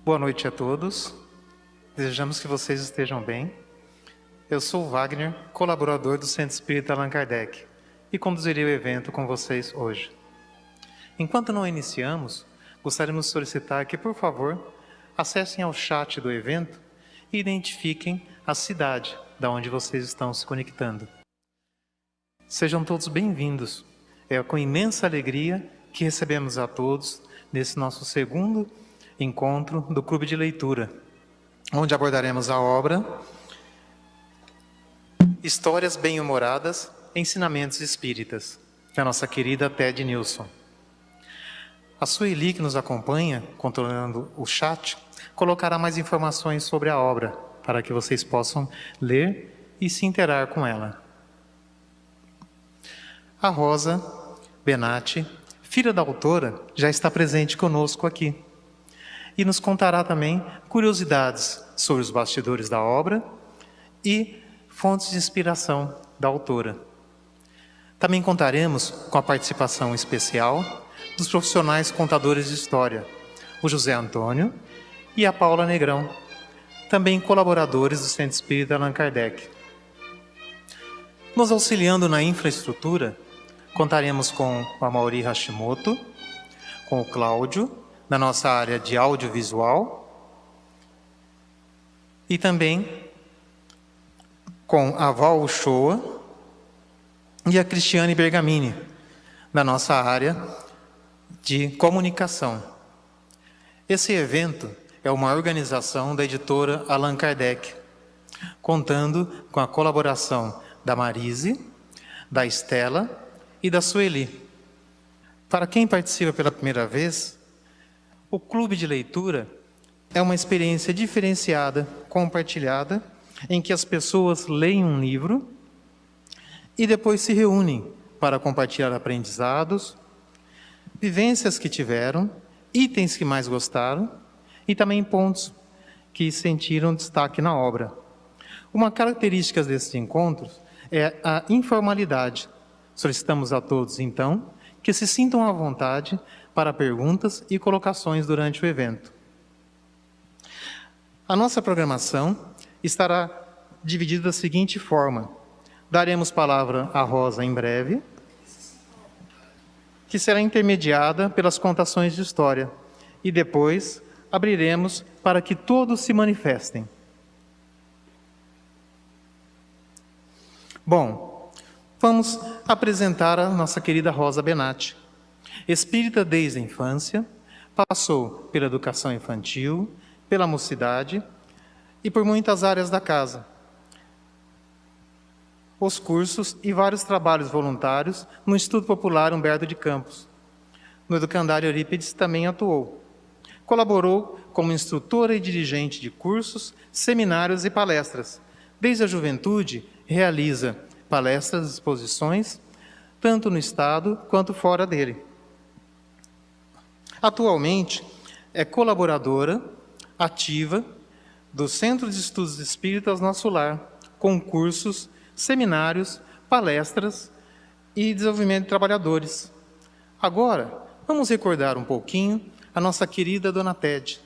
Boa noite a todos. Desejamos que vocês estejam bem. Eu sou o Wagner, colaborador do Centro Espírita Allan Kardec, e conduzirei o evento com vocês hoje. Enquanto não iniciamos, gostaríamos de solicitar que, por favor, acessem ao chat do evento e identifiquem a cidade da onde vocês estão se conectando. Sejam todos bem-vindos. É com imensa alegria que recebemos a todos nesse nosso segundo encontro do Clube de Leitura, onde abordaremos a obra Histórias Bem-Humoradas, Ensinamentos Espíritas, da nossa querida Ted Nilsson. A Sueli, que nos acompanha, controlando o chat, colocará mais informações sobre a obra, para que vocês possam ler e se interar com ela. A Rosa Benatti, filha da autora, já está presente conosco aqui e nos contará também curiosidades sobre os bastidores da obra e fontes de inspiração da autora. Também contaremos com a participação especial dos profissionais contadores de história, o José Antônio e a Paula Negrão, também colaboradores do Centro Espírita Allan Kardec. Nos auxiliando na infraestrutura, contaremos com a Mauri Hashimoto, com o Cláudio, na nossa área de audiovisual, e também com a Val Uchoa e a Cristiane Bergamini, na nossa área de comunicação. Esse evento é uma organização da editora Allan Kardec, contando com a colaboração da Marise, da Estela e da Sueli. Para quem participa pela primeira vez, o Clube de Leitura é uma experiência diferenciada, compartilhada, em que as pessoas leem um livro e depois se reúnem para compartilhar aprendizados, vivências que tiveram, itens que mais gostaram e também pontos que sentiram destaque na obra. Uma característica desses encontros é a informalidade. Solicitamos a todos, então, que se sintam à vontade para perguntas e colocações durante o evento. A nossa programação estará dividida da seguinte forma: daremos palavra à Rosa em breve, que será intermediada pelas contações de história, e depois abriremos para que todos se manifestem. Bom, vamos apresentar a nossa querida Rosa Benatti. Espírita desde a infância, passou pela educação infantil, pela mocidade e por muitas áreas da casa. Os cursos e vários trabalhos voluntários no Instituto Popular Humberto de Campos. No Educandário Eurípides também atuou. Colaborou como instrutora e dirigente de cursos, seminários e palestras. Desde a juventude, realiza palestras e exposições, tanto no Estado quanto fora dele. Atualmente, é colaboradora ativa do Centro de Estudos Espíritas Nosso Lar, com cursos, seminários, palestras e desenvolvimento de trabalhadores. Agora, vamos recordar um pouquinho a nossa querida Dona Ted.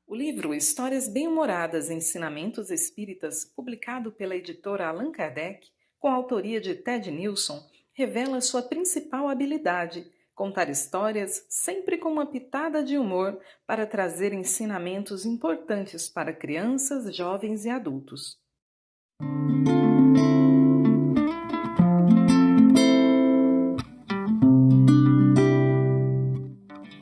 O livro Histórias Bem-Humoradas, Ensinamentos Espíritas, publicado pela editora Allan Kardec, com a autoria de Ted Nilsson, revela sua principal habilidade: contar histórias sempre com uma pitada de humor para trazer ensinamentos importantes para crianças, jovens e adultos.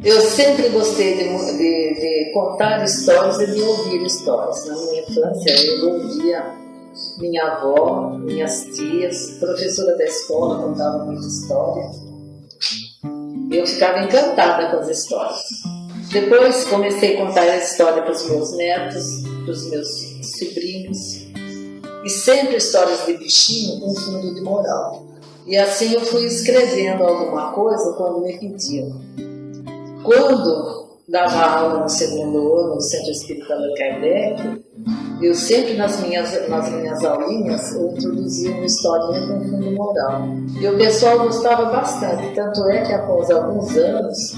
Eu sempre gostei de contar histórias e de ouvir histórias. Na minha infância, eu ouvia minha avó, minhas tias, professora da escola contava muita história. Eu ficava encantada com as histórias. Depois comecei a contar a história para os meus netos, para os meus sobrinhos. E sempre histórias de bichinho com fundo de moral. E assim eu fui escrevendo alguma coisa quando me pediam. Quando dava aula no segundo ano no Centro Espírita Allan Kardec, eu sempre nas minhas aulinhas eu introduzia uma historinha com fundo moral. E o pessoal gostava bastante, tanto é que após alguns anos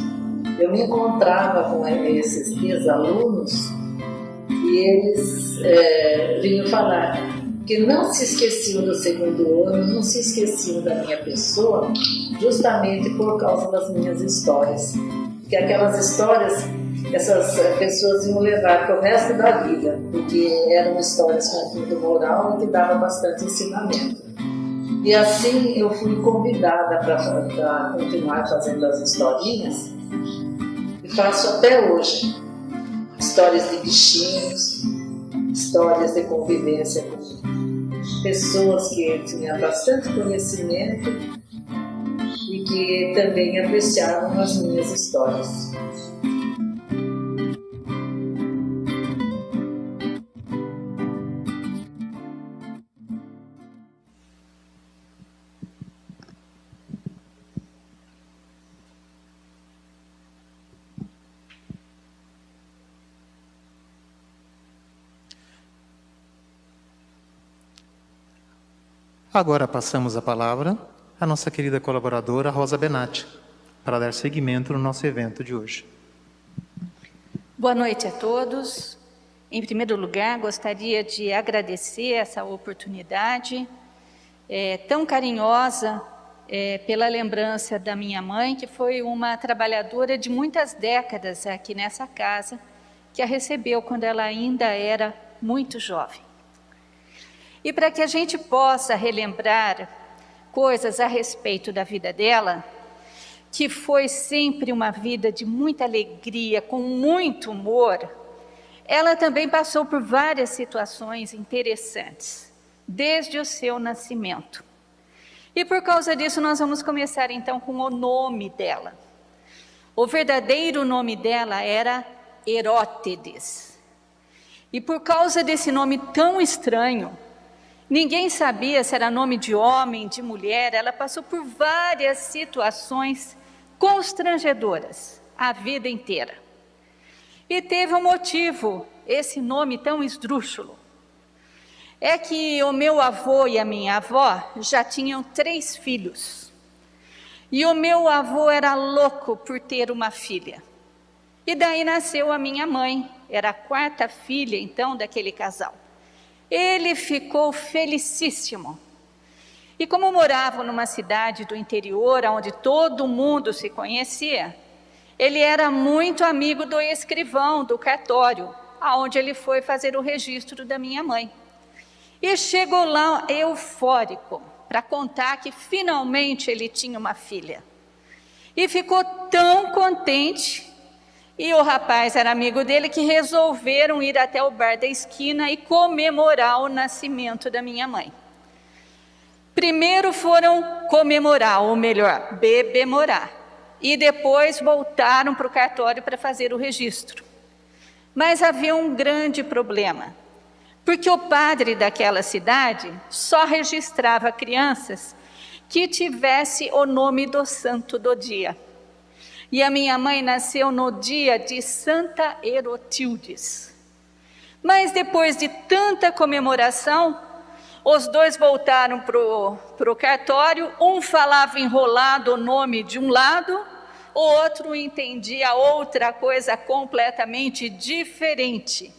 eu me encontrava com esses ex-alunos e eles vinham falar que não se esqueciam do segundo ano, não se esqueciam da minha pessoa, justamente por causa das minhas histórias. Que aquelas histórias, essas pessoas iam levar para o resto da vida, porque eram histórias com fundo moral e que dava bastante ensinamento. E assim eu fui convidada para continuar fazendo as historinhas, e faço até hoje. Histórias de bichinhos, histórias de convivência com pessoas que tinham bastante conhecimento e que também apreciavam as minhas histórias. Agora passamos a palavra à nossa querida colaboradora Rosa Benatti, para dar seguimento no nosso evento de hoje. Boa noite a todos. Em primeiro lugar, gostaria de agradecer essa oportunidade tão carinhosa pela lembrança da minha mãe, que foi uma trabalhadora de muitas décadas aqui nessa casa, que a recebeu quando ela ainda era muito jovem. E para que a gente possa relembrar coisas a respeito da vida dela, que foi sempre uma vida de muita alegria, com muito humor, ela também passou por várias situações interessantes, desde o seu nascimento. E por causa disso nós vamos começar então com o nome dela. O verdadeiro nome dela era Herótedes. E por causa desse nome tão estranho, ninguém sabia se era nome de homem, de mulher. Ela passou por várias situações constrangedoras a vida inteira. E teve um motivo, esse nome tão esdrúxulo. É que o meu avô e a minha avó já tinham 3 filhos. E o meu avô era louco por ter uma filha. E daí nasceu a minha mãe, era a 4ª filha então daquele casal. Ele ficou felicíssimo. E como moravam numa cidade do interior, onde todo mundo se conhecia, ele era muito amigo do escrivão do cartório, aonde ele foi fazer o registro da minha mãe. E chegou lá eufórico, para contar que finalmente ele tinha uma filha. E ficou tão contente. E o rapaz era amigo dele, que resolveram ir até o bar da esquina e comemorar o nascimento da minha mãe. Primeiro foram comemorar, ou melhor, bebemorar. E depois voltaram para o cartório para fazer o registro. Mas havia um grande problema, porque o padre daquela cidade só registrava crianças que tivesse o nome do santo do dia. E a minha mãe nasceu no dia de Santa Herotildes. Mas depois de tanta comemoração, os dois voltaram para o cartório. Um falava enrolado o nome de um lado, o outro entendia outra coisa completamente diferente.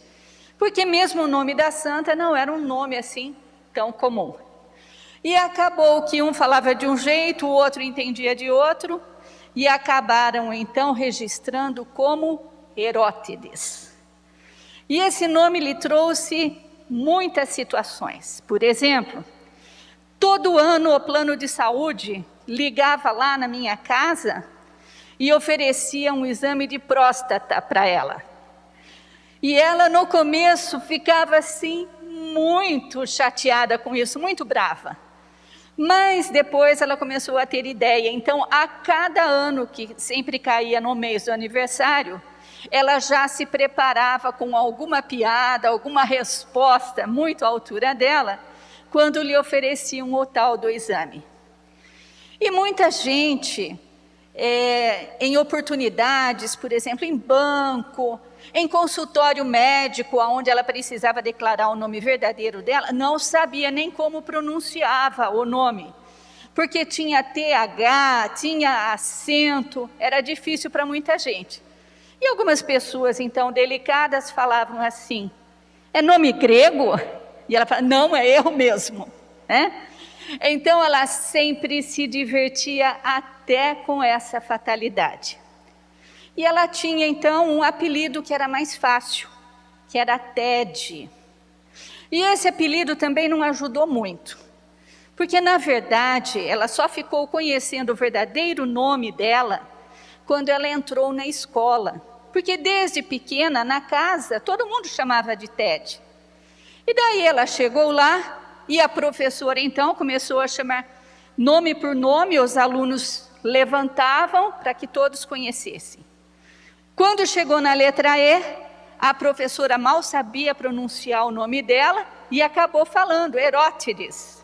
Porque mesmo o nome da santa não era um nome assim tão comum. E acabou que um falava de um jeito, o outro entendia de outro, e acabaram então registrando como Herótedes. E esse nome lhe trouxe muitas situações. Por exemplo, todo ano o plano de saúde ligava lá na minha casa e oferecia um exame de próstata para ela. E ela no começo ficava assim muito chateada com isso, muito brava. Mas depois ela começou a ter ideia. Então, a cada ano, que sempre caía no mês do aniversário, ela já se preparava com alguma piada, alguma resposta muito à altura dela, quando lhe ofereciam o tal do exame. E muita gente, em oportunidades, por exemplo, em banco, em consultório médico, onde ela precisava declarar o nome verdadeiro dela, não sabia nem como pronunciava o nome. porque tinha TH, tinha acento, era difícil para muita gente. E algumas pessoas, então, delicadas, falavam assim, é nome grego? E ela falava, não, é eu mesmo, né? Então, ela sempre se divertia até com essa fatalidade. E ela tinha, então, um apelido que era mais fácil, que era Ted. E esse apelido também não ajudou muito, porque, na verdade, ela só ficou conhecendo o verdadeiro nome dela quando ela entrou na escola. Porque desde pequena, na casa, todo mundo chamava de Ted. E daí ela chegou lá e a professora, então, começou a chamar nome por nome, os alunos levantavam para que todos conhecessem. Quando chegou na letra E, a professora mal sabia pronunciar o nome dela e acabou falando, Herótides.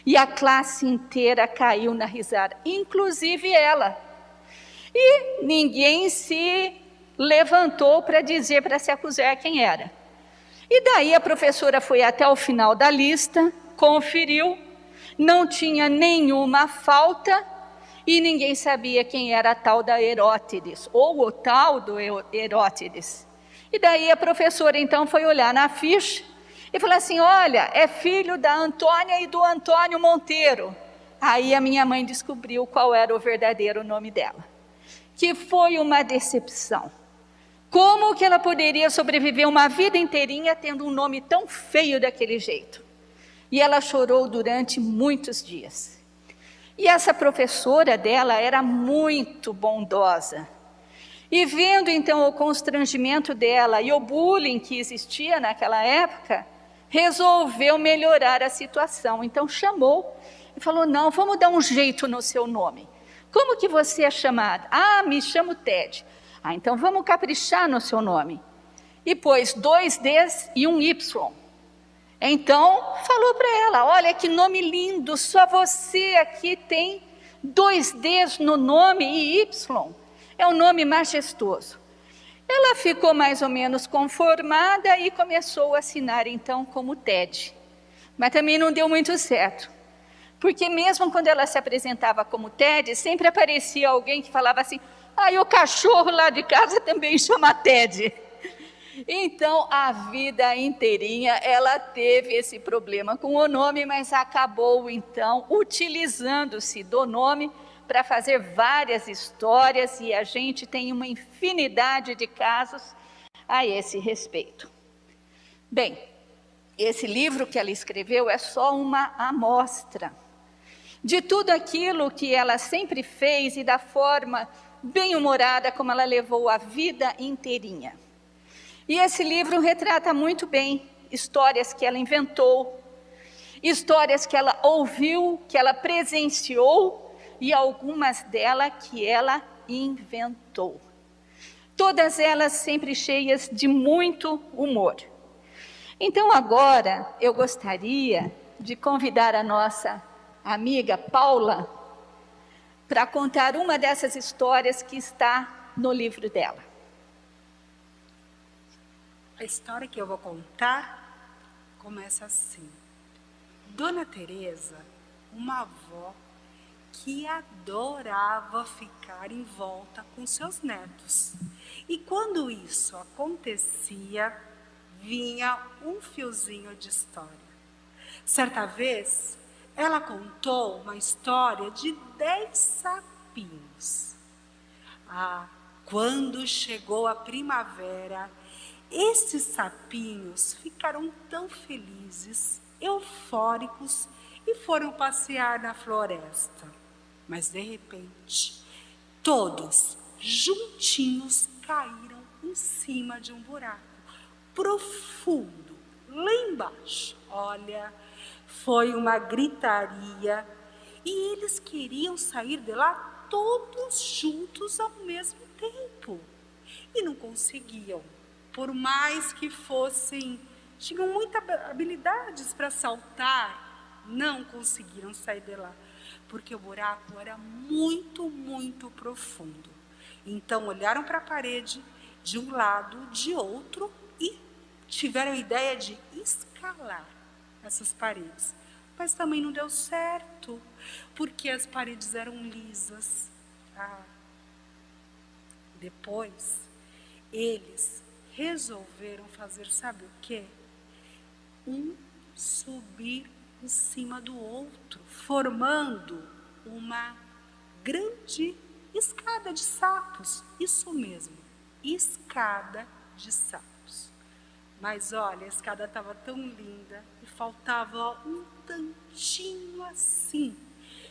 E a classe inteira caiu na risada, inclusive ela. E ninguém se levantou para dizer, para se acusar quem era. E daí a professora foi até o final da lista, conferiu, não tinha nenhuma falta e ninguém sabia quem era a tal da Herótides, ou o tal do Herótides. E daí a professora então foi olhar na ficha e falou assim, olha, é filho da Antônia e do Antônio Monteiro. Aí a minha mãe descobriu qual era o verdadeiro nome dela, que foi uma decepção. Como que ela poderia sobreviver uma vida inteirinha tendo um nome tão feio daquele jeito? E ela chorou durante muitos dias. E essa professora dela era muito bondosa. E vendo então o constrangimento dela e o bullying que existia naquela época, resolveu melhorar a situação. Então chamou e falou, não, vamos dar um jeito no seu nome. Como que você é chamada? Ah, me chamo Ted. Ah, então vamos caprichar no seu nome. E pôs 2 Ds e um Y. Então falou para ela, olha que nome lindo, só você aqui tem 2 Ds no nome e Y. É um nome majestoso. Ela ficou mais ou menos conformada e começou a assinar então como Ted. Mas também não deu muito certo. Porque mesmo quando ela se apresentava como Ted, sempre aparecia alguém que falava assim, e o cachorro lá de casa também chama Ted. Então, a vida inteirinha, ela teve esse problema com o nome, mas acabou, então, utilizando-se do nome para fazer várias histórias, e a gente tem uma infinidade de casos a esse respeito. Bem, esse livro que ela escreveu é só uma amostra de tudo aquilo que ela sempre fez e da forma bem-humorada como ela levou a vida inteirinha. E esse livro retrata muito bem histórias que ela inventou, histórias que ela ouviu, que ela presenciou e algumas delas que ela inventou. Todas elas sempre cheias de muito humor. Então agora eu gostaria de convidar a nossa amiga Paula para contar uma dessas histórias que está no livro dela. A história que eu vou contar começa assim. Dona Teresa, uma avó que adorava ficar em volta com seus netos. E quando isso acontecia, vinha um fiozinho de história. Certa vez, ela contou uma história de 10 sapinhos. Quando chegou a primavera, esses sapinhos ficaram tão felizes, eufóricos e foram passear na floresta. Mas de repente, todos juntinhos caíram em cima de um buraco profundo, lá embaixo. Olha, foi uma gritaria e eles queriam sair de lá todos juntos ao mesmo tempo. E não conseguiam, por mais que tinham muitas habilidades para saltar, não conseguiram sair de lá, porque o buraco era muito, muito profundo. Então olharam para a parede de um lado, de outro, e tiveram a ideia de escalar essas paredes. mas também não deu certo, porque as paredes eram lisas. Depois, eles resolveram fazer, sabe o quê? Um subir em cima do outro, formando uma grande escada de sapos. Isso mesmo, escada de sapos. Mas olha, a escada estava tão linda e faltava um tantinho assim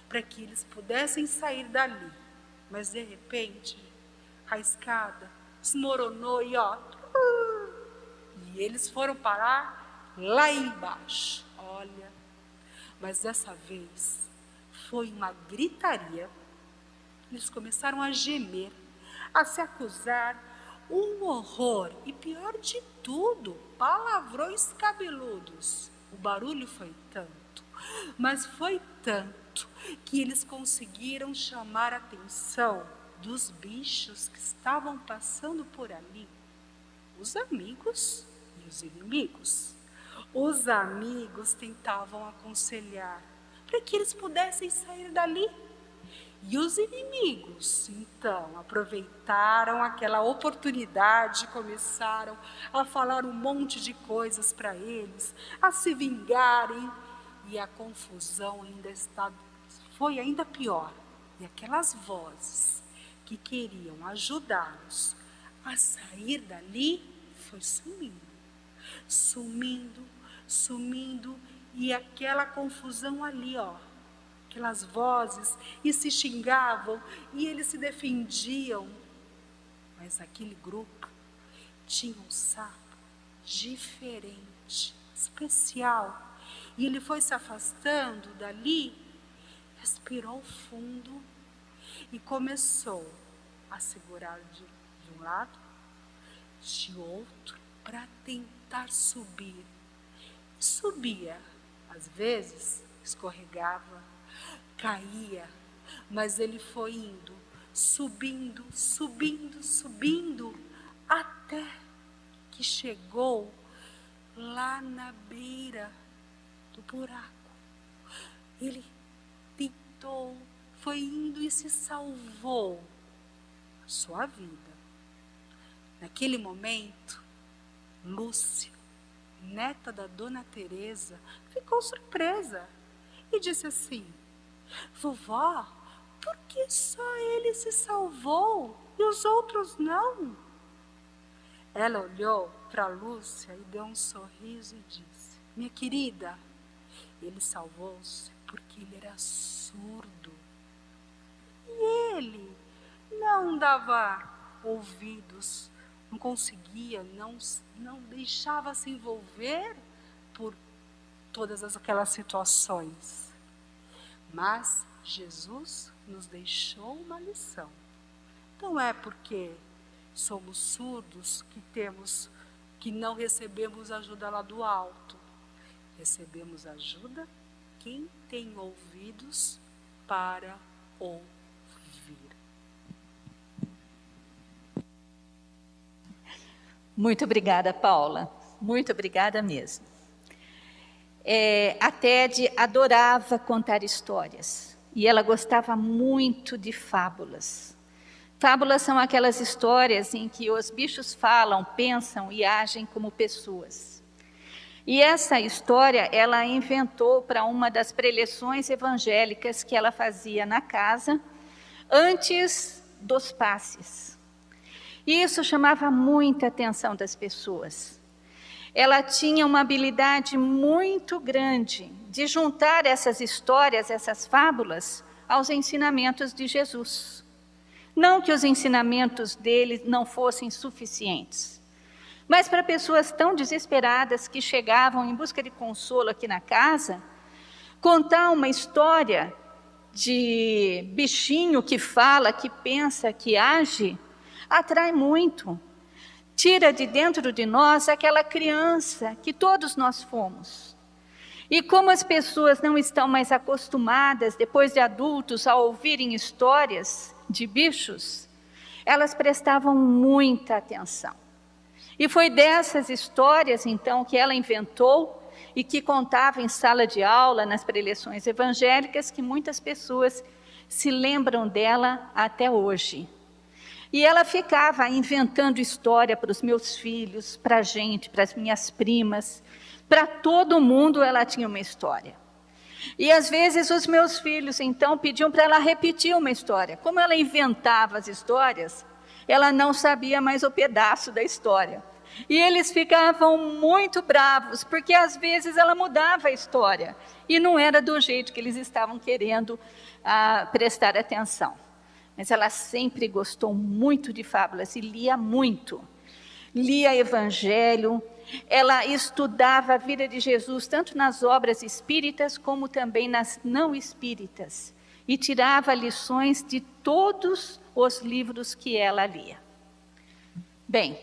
para que eles pudessem sair dali. Mas de repente, a escada desmoronou e eles foram parar lá embaixo. Olha, mas dessa vez foi uma gritaria. Eles começaram a gemer, a se acusar, um horror. E pior de tudo, palavrões cabeludos. O barulho foi tanto, mas foi tanto, que eles conseguiram chamar a atenção dos bichos que estavam passando por ali. Os amigos e os inimigos. Os amigos tentavam aconselhar para que eles pudessem sair dali. E os inimigos, então, aproveitaram aquela oportunidade e começaram a falar um monte de coisas para eles, a se vingarem. E a confusão foi ainda pior. E aquelas vozes que queriam ajudá-los a sair dali foi sumindo, e aquela confusão ali, aquelas vozes, e se xingavam, e eles se defendiam. Mas aquele grupo tinha um sapo diferente, especial, e ele foi se afastando dali, respirou fundo e começou a segurar de um lado, de outro, para tentar subir. Subia, às vezes escorregava, caía, mas ele foi indo, subindo, até que chegou lá na beira do buraco. Ele tentou, foi indo e se salvou a sua vida. Naquele momento, Lúcia, neta da Dona Teresa, ficou surpresa e disse assim: vovó, por que só ele se salvou e os outros não? Ela olhou para Lúcia e deu um sorriso e disse: minha querida, ele salvou-se porque ele era surdo. E ele não dava ouvidos, não conseguia, não deixava se envolver por todas aquelas situações. Mas Jesus nos deixou uma lição. Não é porque somos surdos que não recebemos ajuda lá do alto. Recebemos ajuda quem tem ouvidos para ouvir. Muito obrigada, Paula. Muito obrigada mesmo. A Ted adorava contar histórias e ela gostava muito de fábulas. Fábulas são aquelas histórias em que os bichos falam, pensam e agem como pessoas. E essa história ela inventou para uma das preleções evangélicas que ela fazia na casa antes dos passes. E isso chamava muita atenção das pessoas. Ela tinha uma habilidade muito grande de juntar essas histórias, essas fábulas, aos ensinamentos de Jesus. Não que os ensinamentos dele não fossem suficientes, mas para pessoas tão desesperadas que chegavam em busca de consolo aqui na casa, contar uma história de bichinho que fala, que pensa, que age, atrai muito. Tira de dentro de nós aquela criança que todos nós fomos. E como as pessoas não estão mais acostumadas, depois de adultos, a ouvirem histórias de bichos, elas prestavam muita atenção. E foi dessas histórias, então, que ela inventou e que contava em sala de aula, nas preleções evangélicas, que muitas pessoas se lembram dela até hoje. E ela ficava inventando história para os meus filhos, para a gente, para as minhas primas, para todo mundo ela tinha uma história. E às vezes os meus filhos, então, pediam para ela repetir uma história. Como ela inventava as histórias, ela não sabia mais o pedaço da história. E eles ficavam muito bravos, porque às vezes ela mudava a história, e não era do jeito que eles estavam querendo prestar atenção. Mas ela sempre gostou muito de fábulas e lia muito. Lia Evangelho, ela estudava a vida de Jesus, tanto nas obras espíritas como também nas não espíritas, e tirava lições de todos os livros que ela lia. Bem,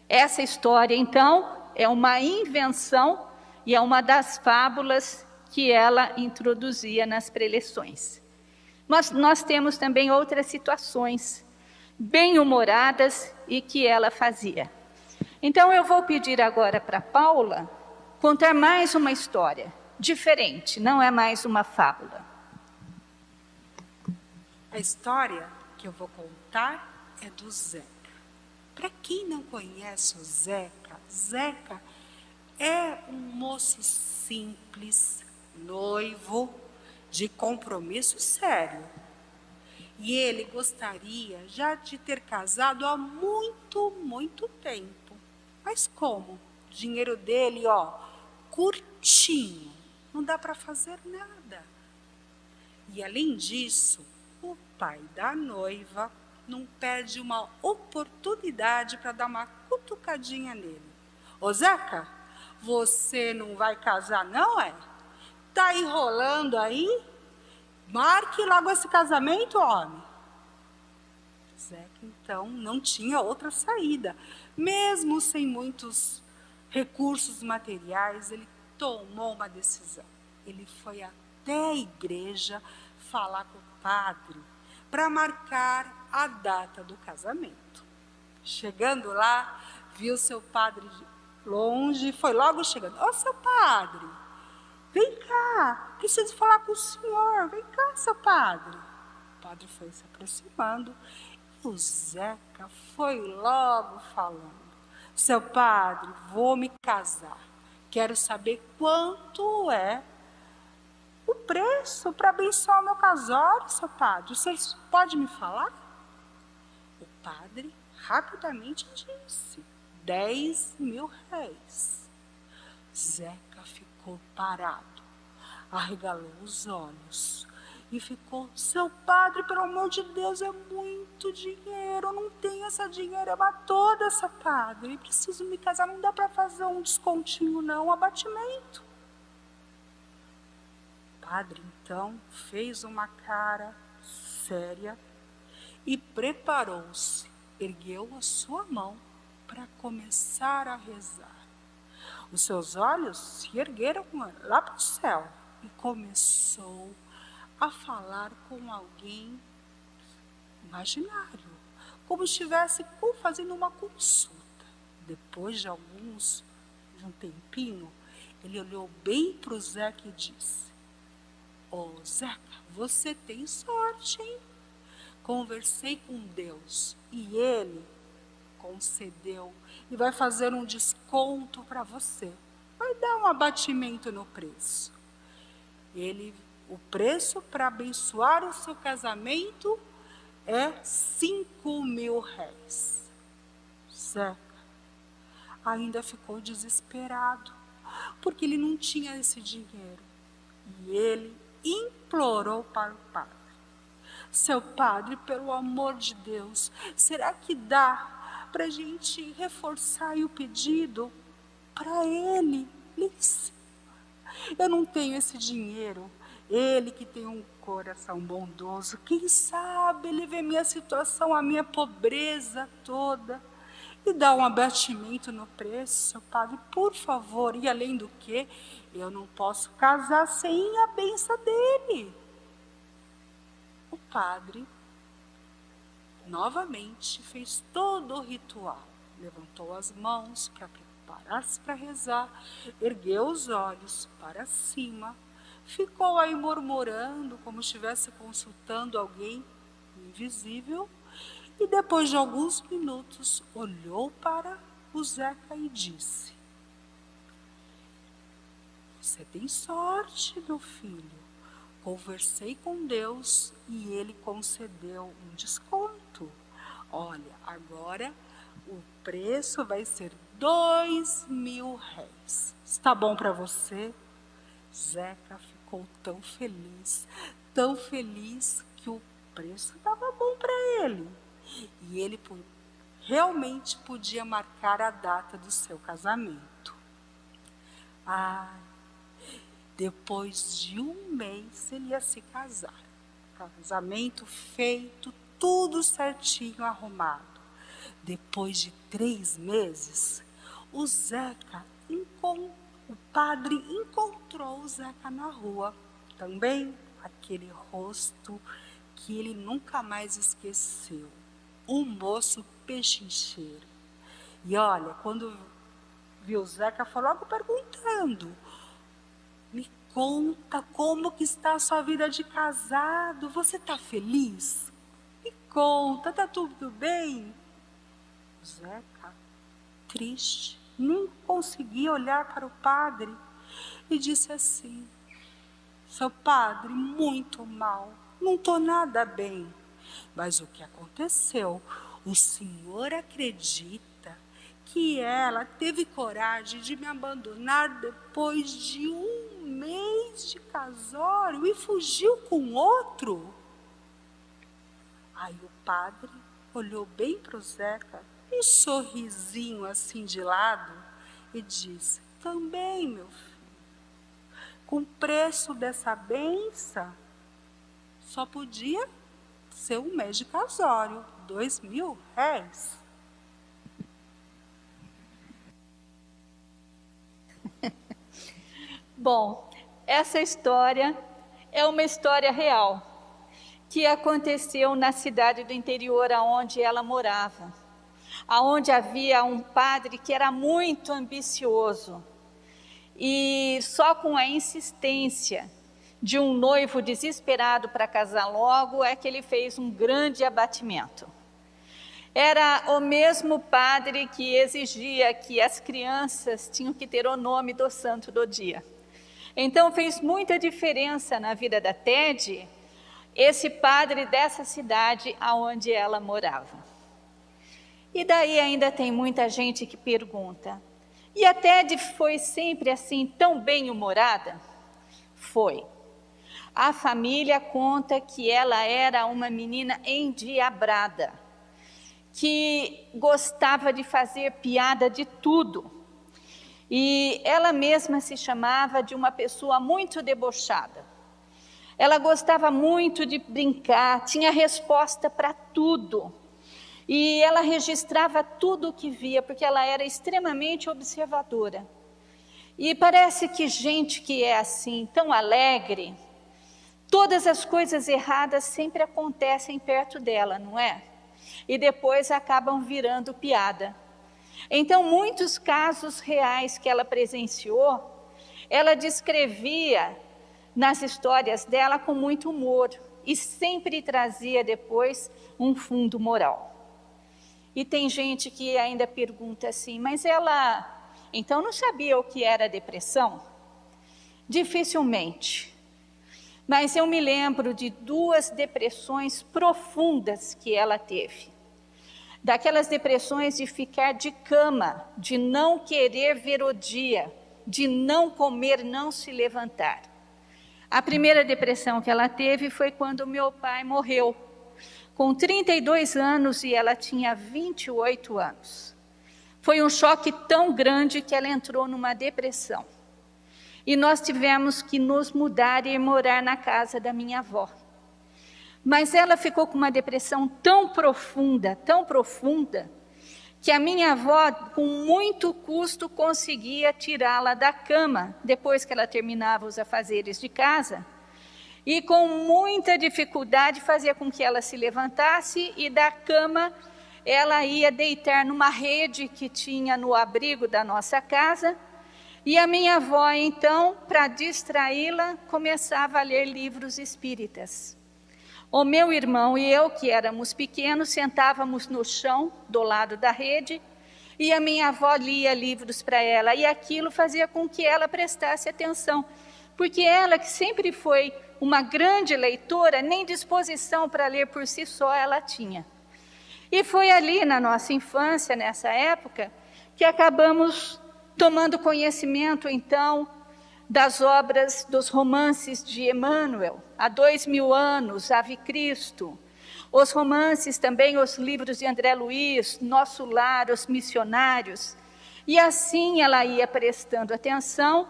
essa história, então, é uma invenção e é uma das fábulas que ela introduzia nas preleções. Mas nós temos também outras situações bem-humoradas e que ela fazia. Então, eu vou pedir agora para Paula contar mais uma história diferente, não é mais uma fábula. A história que eu vou contar é do Zeca. Para quem não conhece o Zeca, Zeca é um moço simples, noivo, de compromisso sério. E ele gostaria já de ter casado há muito, muito tempo. Mas como? O dinheiro dele, curtinho, não dá para fazer nada. E além disso, o pai da noiva não perde uma oportunidade para dar uma cutucadinha nele. Ô Zeca, você não vai casar não, é? Tá enrolando aí? Marque logo esse casamento, homem. Zeca, então, não tinha outra saída. Mesmo sem muitos recursos materiais, ele tomou uma decisão. Ele foi até a igreja falar com o padre para marcar a data do casamento. Chegando lá, viu seu padre de longe, foi logo chegando. Ô, seu padre, vem cá, preciso falar com o senhor. Vem cá, seu padre. O padre foi se aproximando e o Zeca foi logo falando. Seu padre, vou me casar. Quero saber quanto é o preço para abençoar o meu casório, seu padre. O senhor pode me falar? O padre rapidamente disse: 10 mil réis. Zeca ficou parado, arregalou os olhos e ficou: seu padre, pelo amor de Deus, é muito dinheiro, eu não tenho essa dinheirama toda, seu padre, eu preciso me casar, não dá para fazer um descontinho não, um abatimento. O padre então fez uma cara séria e preparou-se, ergueu a sua mão para começar a rezar. Os seus olhos se ergueram lá para o céu e começou a falar com alguém imaginário, como se estivesse fazendo uma consulta. Depois de um tempinho, ele olhou bem para o Zeca e disse: ô Zeca, você tem sorte, hein? Conversei com Deus e Ele concedeu e vai fazer um desconto para você. Vai dar um abatimento no preço. O preço para abençoar o seu casamento é 5 mil réis. Zeca ainda ficou desesperado, porque ele não tinha esse dinheiro. E ele implorou para o padre: seu padre, pelo amor de Deus, será que dá para a gente reforçar o pedido para ele? Eu não tenho esse dinheiro. Ele que tem um coração bondoso, quem sabe ele vê minha situação, a minha pobreza toda, e dá um abatimento no preço, seu padre, por favor. E além do que, eu não posso casar sem a bênção dele. O padre novamente fez todo o ritual, levantou as mãos para parasse para rezar, ergueu os olhos para cima, ficou aí murmurando como se estivesse consultando alguém invisível e depois de alguns minutos olhou para o Zeca e disse: "Você tem sorte, meu filho. Conversei com Deus e Ele concedeu um desconto. Olha, agora o preço vai ser R$2.000. Está bom para você?" Zeca ficou tão feliz que o preço estava bom para ele. E ele realmente podia marcar a data do seu casamento. Depois de um mês ele ia se casar. Casamento feito, tudo certinho, arrumado. Depois de 3 meses, o padre encontrou o Zeca na rua. Também aquele rosto que ele nunca mais esqueceu. Um moço pechincheiro. E olha, quando viu o Zeca, foi logo perguntando: "Me conta como que está a sua vida de casado, você está feliz? Me conta, está tudo bem?" O Zeca, triste, nem conseguia olhar para o padre e disse assim: "Seu padre, muito mal, não estou nada bem. Mas o que aconteceu? O senhor acredita que ela teve coragem de me abandonar depois de um mês de casório e fugiu com outro?" Aí o padre olhou bem para o Zeca, um sorrisinho assim de lado, e disse: "Também, meu filho, com o preço dessa benção, só podia ser um mês de casório, R$2.000. Bom, essa história é uma história real, que aconteceu na cidade do interior onde ela morava, onde havia um padre que era muito ambicioso, e só com a insistência de um noivo desesperado para casar logo é que ele fez um grande abatimento. Era o mesmo padre que exigia que as crianças tinham que ter o nome do santo do dia. Então fez muita diferença na vida da Ted, esse padre dessa cidade onde ela morava. E daí ainda tem muita gente que pergunta: e a Ted foi sempre assim tão bem-humorada? Foi. A família conta que ela era uma menina endiabrada, que gostava de fazer piada de tudo. E ela mesma se chamava de uma pessoa muito debochada. Ela gostava muito de brincar, tinha resposta para tudo. E ela registrava tudo o que via, porque ela era extremamente observadora. E parece que gente que é assim, tão alegre, todas as coisas erradas sempre acontecem perto dela, não é? E depois acabam virando piada. Então, muitos casos reais que ela presenciou, ela descrevia nas histórias dela com muito humor e sempre trazia depois um fundo moral. E tem gente que ainda pergunta assim: mas ela então não sabia o que era depressão? Dificilmente. Mas eu me lembro de 2 depressões profundas que ela teve. Daquelas depressões de ficar de cama, de não querer ver o dia, de não comer, não se levantar. A primeira depressão que ela teve foi quando meu pai morreu, com 32 anos e ela tinha 28 anos. Foi um choque tão grande que ela entrou numa depressão. E nós tivemos que nos mudar e ir morar na casa da minha avó. Mas ela ficou com uma depressão tão profunda, que a minha avó, com muito custo, conseguia tirá-la da cama, depois que ela terminava os afazeres de casa, e com muita dificuldade fazia com que ela se levantasse e da cama ela ia deitar numa rede que tinha no abrigo da nossa casa, e a minha avó, então, para distraí-la, começava a ler livros espíritas. O meu irmão e eu, que éramos pequenos, sentávamos no chão, do lado da rede, e a minha avó lia livros para ela, e aquilo fazia com que ela prestasse atenção, porque ela, que sempre foi uma grande leitora, nem disposição para ler por si só ela tinha. E foi ali na nossa infância, nessa época, que acabamos tomando conhecimento, então, das obras, dos romances de Emmanuel, há 2000 anos, Ave Cristo, os romances também, os livros de André Luiz, Nosso Lar, Os Missionários, e assim ela ia prestando atenção,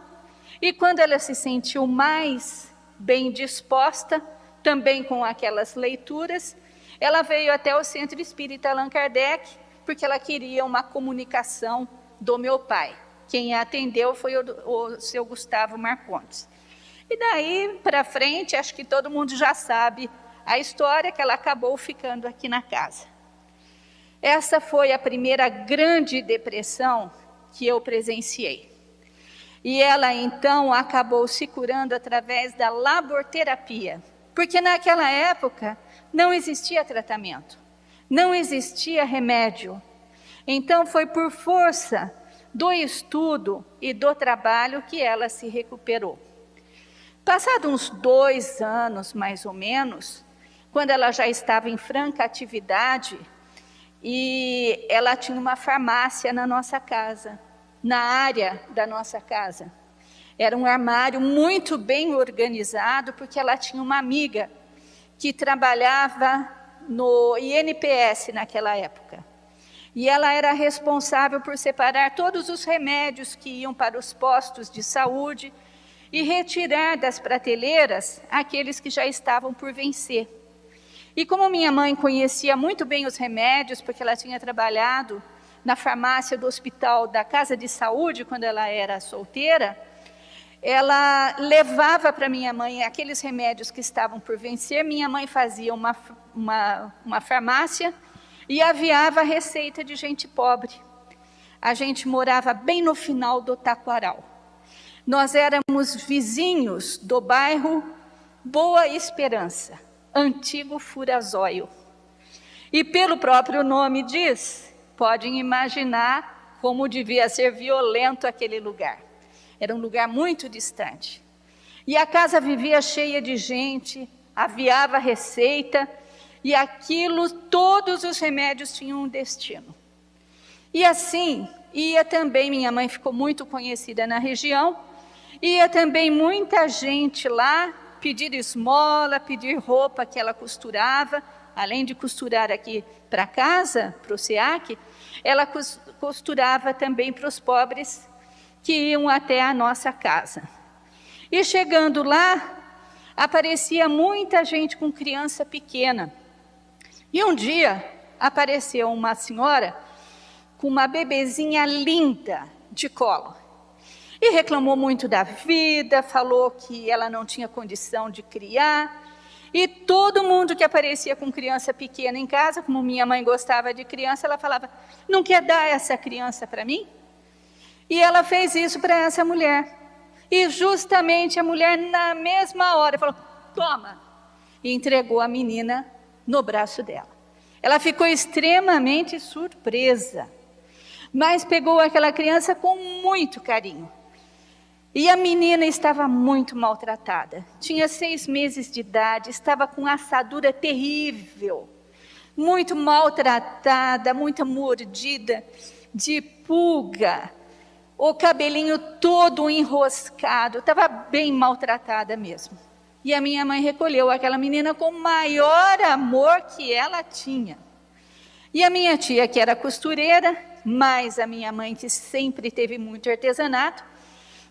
e quando ela se sentiu mais bem disposta, também com aquelas leituras, ela veio até o Centro Espírita Allan Kardec, porque ela queria uma comunicação do meu pai. Quem a atendeu foi o seu Gustavo Marcondes. E daí para frente, acho que todo mundo já sabe a história, que ela acabou ficando aqui na casa. Essa foi a primeira grande depressão que eu presenciei. E ela então acabou se curando através da laborterapia, porque naquela época não existia tratamento, não existia remédio. Então foi por força do estudo e do trabalho que ela se recuperou. Passados uns 2 anos, mais ou menos, quando ela já estava em franca atividade, e ela tinha uma farmácia na nossa casa, na área da nossa casa. Era um armário muito bem organizado, porque ela tinha uma amiga que trabalhava no INPS naquela época. E ela era responsável por separar todos os remédios que iam para os postos de saúde e retirar das prateleiras aqueles que já estavam por vencer. E como minha mãe conhecia muito bem os remédios, porque ela tinha trabalhado na farmácia do hospital da Casa de Saúde, quando ela era solteira, ela levava para minha mãe aqueles remédios que estavam por vencer. Minha mãe fazia uma farmácia e aviava a receita de gente pobre. A gente morava bem no final do Taquaral. Nós éramos vizinhos do bairro Boa Esperança, antigo Furazóio. E pelo próprio nome diz, podem imaginar como devia ser violento aquele lugar. Era um lugar muito distante. E a casa vivia cheia de gente, aviava receita, e aquilo, todos os remédios tinham um destino. E assim, ia também, minha mãe ficou muito conhecida na região, ia também muita gente lá pedir esmola, pedir roupa que ela costurava. Além de costurar aqui para casa, para o SEAC, ela costurava também para os pobres que iam até a nossa casa. E chegando lá, aparecia muita gente com criança pequena. E um dia apareceu uma senhora com uma bebezinha linda de colo. E reclamou muito da vida, falou que ela não tinha condição de criar. E todo mundo que aparecia com criança pequena em casa, como minha mãe gostava de criança, ela falava, não quer dar essa criança para mim? E ela fez isso para essa mulher. E justamente a mulher, na mesma hora, falou, toma. E entregou a menina no braço dela. Ela ficou extremamente surpresa, mas pegou aquela criança com muito carinho. E a menina estava muito maltratada. Tinha 6 meses de idade, estava com assadura terrível, muito maltratada, muita mordida de pulga, o cabelinho todo enroscado, estava bem maltratada mesmo. E a minha mãe recolheu aquela menina com o maior amor que ela tinha. E a minha tia, que era costureira, mas a minha mãe, que sempre teve muito artesanato,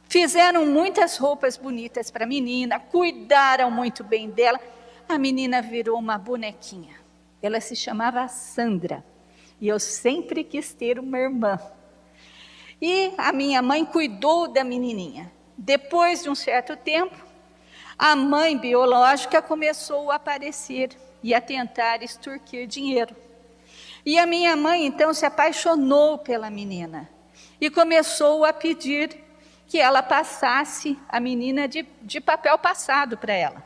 fizeram muitas roupas bonitas para a menina, cuidaram muito bem dela. A menina virou uma bonequinha. Ela se chamava Sandra. E eu sempre quis ter uma irmã. E a minha mãe cuidou da menininha. Depois de um certo tempo, a mãe biológica começou a aparecer e a tentar extorquir dinheiro. E a minha mãe, então, se apaixonou pela menina e começou a pedir que ela passasse a menina de papel passado para ela.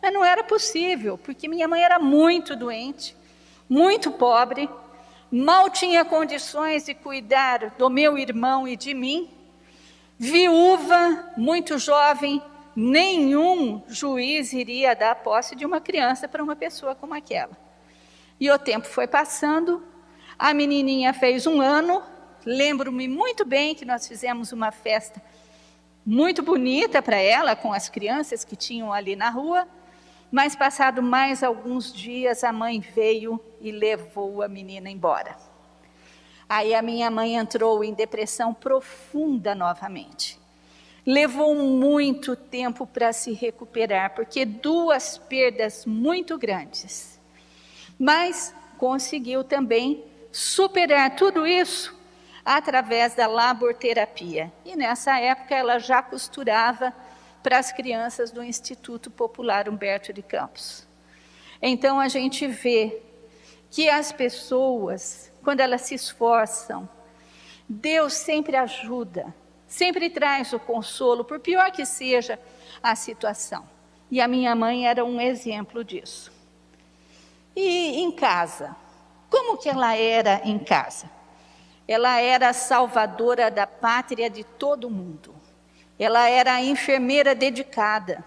Mas não era possível, porque minha mãe era muito doente, muito pobre, mal tinha condições de cuidar do meu irmão e de mim, viúva, muito jovem, nenhum juiz iria dar posse de uma criança para uma pessoa como aquela. E o tempo foi passando, a menininha fez 1 ano, lembro-me muito bem que nós fizemos uma festa muito bonita para ela, com as crianças que tinham ali na rua, mas passado mais alguns dias, a mãe veio e levou a menina embora. Aí a minha mãe entrou em depressão profunda novamente. Levou muito tempo para se recuperar, porque 2 perdas muito grandes. Mas conseguiu também superar tudo isso através da laborterapia. E nessa época ela já costurava para as crianças do Instituto Popular Humberto de Campos. Então a gente vê que as pessoas, quando elas se esforçam, Deus sempre ajuda, sempre traz o consolo, por pior que seja a situação. E a minha mãe era um exemplo disso. E em casa, como que ela era em casa? Ela era a salvadora da pátria de todo mundo. Ela era a enfermeira dedicada,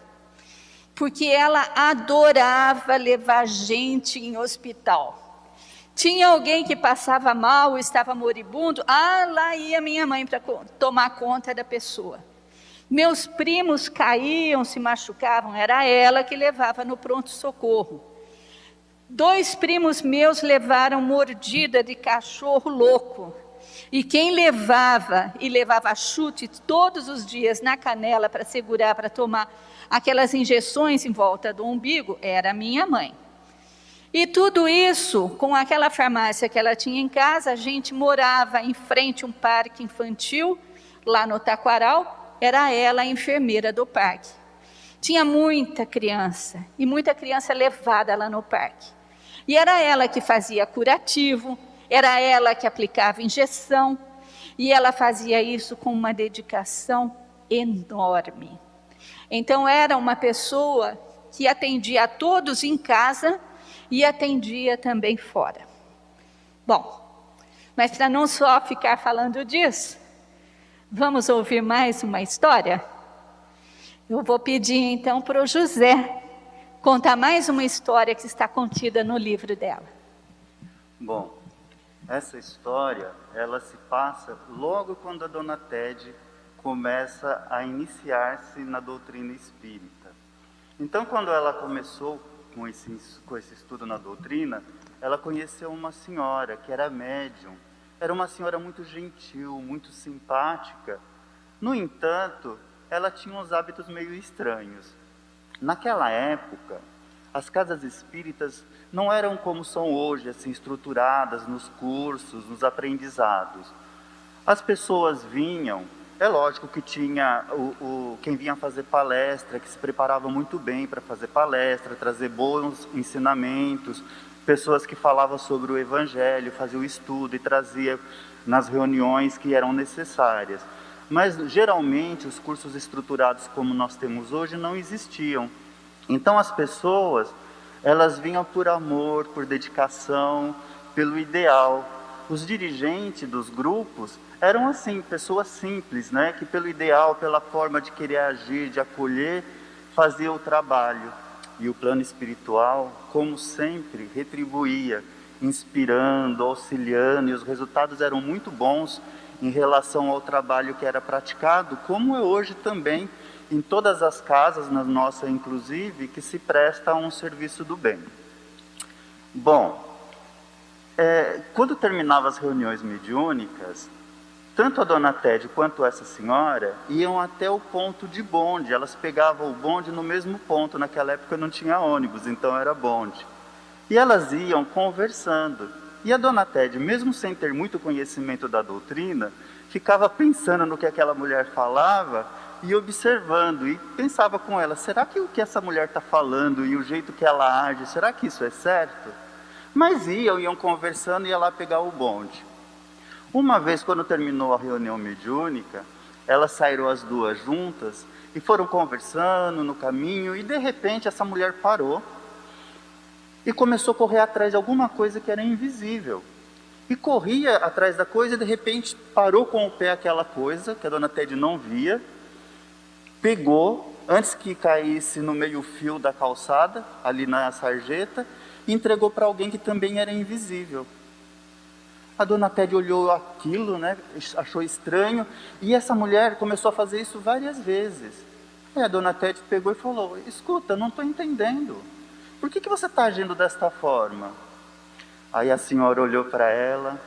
porque ela adorava levar gente em hospital. Tinha alguém que passava mal, estava moribundo, lá ia minha mãe para tomar conta da pessoa. Meus primos caíam, se machucavam, era ela que levava no pronto-socorro. 2 primos meus levaram mordida de cachorro louco. E quem levava chute todos os dias na canela para segurar, para tomar aquelas injeções em volta do umbigo, era minha mãe. E tudo isso, com aquela farmácia que ela tinha em casa, a gente morava em frente a um parque infantil, lá no Taquaral, era ela a enfermeira do parque. Tinha muita criança, e muita criança levada lá no parque. E era ela que fazia curativo, era ela que aplicava injeção, e ela fazia isso com uma dedicação enorme. Então era uma pessoa que atendia a todos em casa e atendia também fora. Bom, mas para não só ficar falando disso, vamos ouvir mais uma história? Eu vou pedir então para o José contar mais uma história que está contida no livro dela. Bom, essa história, ela se passa logo quando a Dona Tede começa a iniciar-se na doutrina espírita. Então, quando ela começou com esse estudo na doutrina, ela conheceu uma senhora que era médium. Era uma senhora muito gentil, muito simpática. No entanto, ela tinha uns hábitos meio estranhos. Naquela época, as casas espíritas não eram como são hoje, assim, estruturadas nos cursos, nos aprendizados. As pessoas vinham, é lógico que tinha quem vinha fazer palestra, que se preparava muito bem para fazer palestra, trazer bons ensinamentos, pessoas que falavam sobre o Evangelho, faziam o estudo e trazia nas reuniões que eram necessárias. Mas, geralmente, os cursos estruturados como nós temos hoje não existiam. Então, as pessoas, elas vinham por amor, por dedicação, pelo ideal. Os dirigentes dos grupos eram assim, pessoas simples, né? Que pelo ideal, pela forma de querer agir, de acolher, faziam o trabalho. E o plano espiritual, como sempre, retribuía, inspirando, auxiliando, e os resultados eram muito bons em relação ao trabalho que era praticado, como é hoje também em todas as casas, na nossa inclusive, que se presta a um serviço do bem. Bom, quando terminava as reuniões mediúnicas, tanto a Dona Tede quanto essa senhora iam até o ponto de bonde. Elas pegavam o bonde no mesmo ponto. Naquela época não tinha ônibus, então era bonde. E elas iam conversando. E a Dona Tede, mesmo sem ter muito conhecimento da doutrina, ficava pensando no que aquela mulher falava e observando. E pensava com ela, será que o que essa mulher está falando e o jeito que ela age, será que isso é certo? Mas iam conversando e ia lá pegar o bonde. Uma vez, quando terminou a reunião mediúnica, elas saíram as duas juntas e foram conversando no caminho, e de repente essa mulher parou e começou a correr atrás de alguma coisa que era invisível. E corria atrás da coisa e de repente parou com o pé aquela coisa que a dona Tede não via, pegou, antes que caísse no meio-fio da calçada, ali na sarjeta, e entregou para alguém que também era invisível. A dona Tede olhou aquilo, né, achou estranho, e essa mulher começou a fazer isso várias vezes. Aí a dona Tede pegou e falou: escuta, não estou entendendo. Por que você está agindo desta forma? Aí a senhora olhou para ela,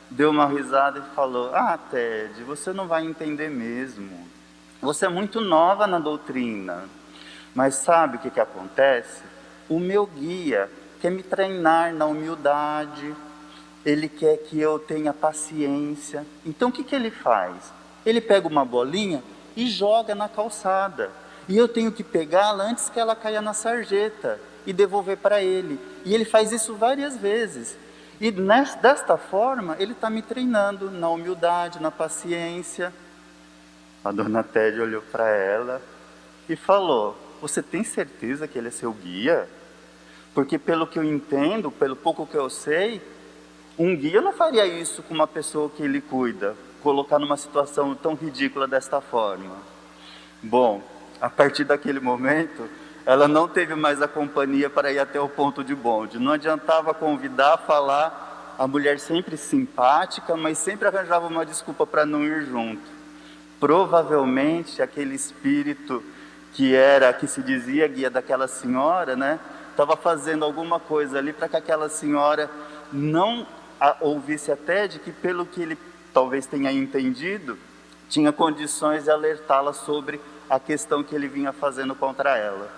deu uma risada e falou: ah, Tede, você não vai entender mesmo. Você é muito nova na doutrina. Mas sabe o que acontece? O meu guia quer me treinar na humildade, ele quer que eu tenha paciência. Então o que ele faz? Ele pega uma bolinha e joga na calçada. E eu tenho que pegá-la antes que ela caia na sarjeta e devolver para ele. E ele faz isso várias vezes. E desta forma, ele está me treinando na humildade, na paciência. A dona Tede olhou para ela e falou: você tem certeza que ele é seu guia? Porque pelo que eu entendo, pelo pouco que eu sei, um guia não faria isso com uma pessoa que ele cuida, colocar numa situação tão ridícula desta forma. Bom, a partir daquele momento, ela não teve mais a companhia para ir até o ponto de bonde. Não adiantava convidar, falar, a mulher sempre simpática, mas sempre arranjava uma desculpa para não ir junto. Provavelmente aquele espírito que se dizia guia daquela senhora, né, estava fazendo alguma coisa ali para que aquela senhora não ouvisse a Tede, que pelo que ele talvez tenha entendido, tinha condições de alertá-la sobre a questão que ele vinha fazendo contra ela.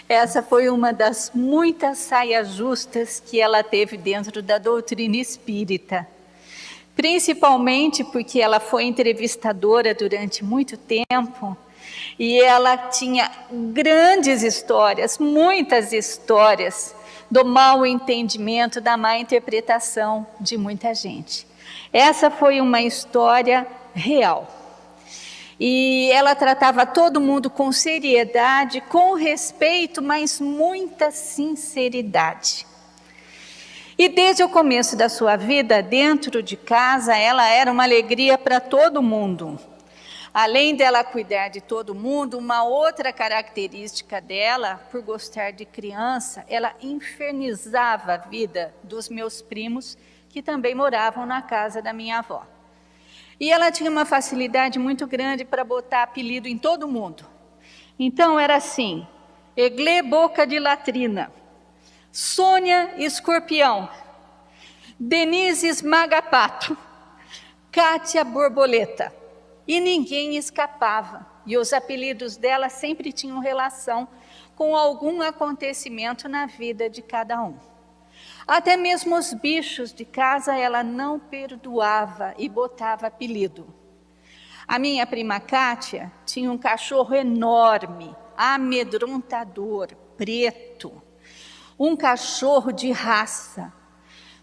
Essa foi uma das muitas saias justas que ela teve dentro da doutrina espírita. Principalmente porque ela foi entrevistadora durante muito tempo e ela tinha grandes histórias, muitas histórias do mau entendimento, da má interpretação de muita gente. Essa foi uma história real. E ela tratava todo mundo com seriedade, com respeito, mas muita sinceridade. E desde o começo da sua vida, dentro de casa, ela era uma alegria para todo mundo. Além dela cuidar de todo mundo, uma outra característica dela, por gostar de criança, ela infernizava a vida dos meus primos, que também moravam na casa da minha avó. E ela tinha uma facilidade muito grande para botar apelido em todo mundo. Então era assim: Eglê Boca de Latrina, Sônia Escorpião, Denise Esmagapato, Cátia Borboleta. E ninguém escapava. E os apelidos dela sempre tinham relação com algum acontecimento na vida de cada um. Até mesmo os bichos de casa ela não perdoava e botava apelido. A minha prima Cátia tinha um cachorro enorme, amedrontador, preto. Um cachorro de raça.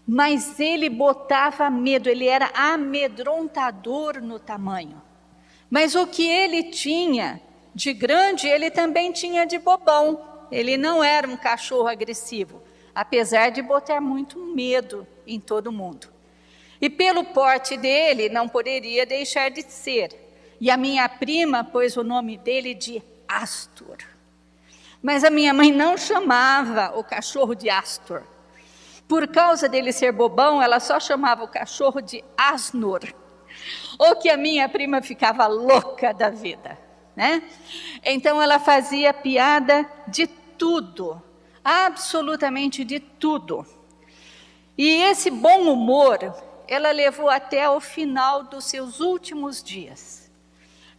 Mas ele botava medo, ele era amedrontador no tamanho. Mas o que ele tinha de grande, ele também tinha de bobão. Ele não era um cachorro agressivo, apesar de botar muito medo em todo mundo. E pelo porte dele, não poderia deixar de ser. E a minha prima pôs o nome dele de Astor. Mas a minha mãe não chamava o cachorro de Astor. Por causa dele ser bobão, ela só chamava o cachorro de Asnor. Ou que a minha prima ficava louca da vida, né? Então ela fazia piada de tudo, absolutamente de tudo. E esse bom humor, ela levou até o final dos seus últimos dias.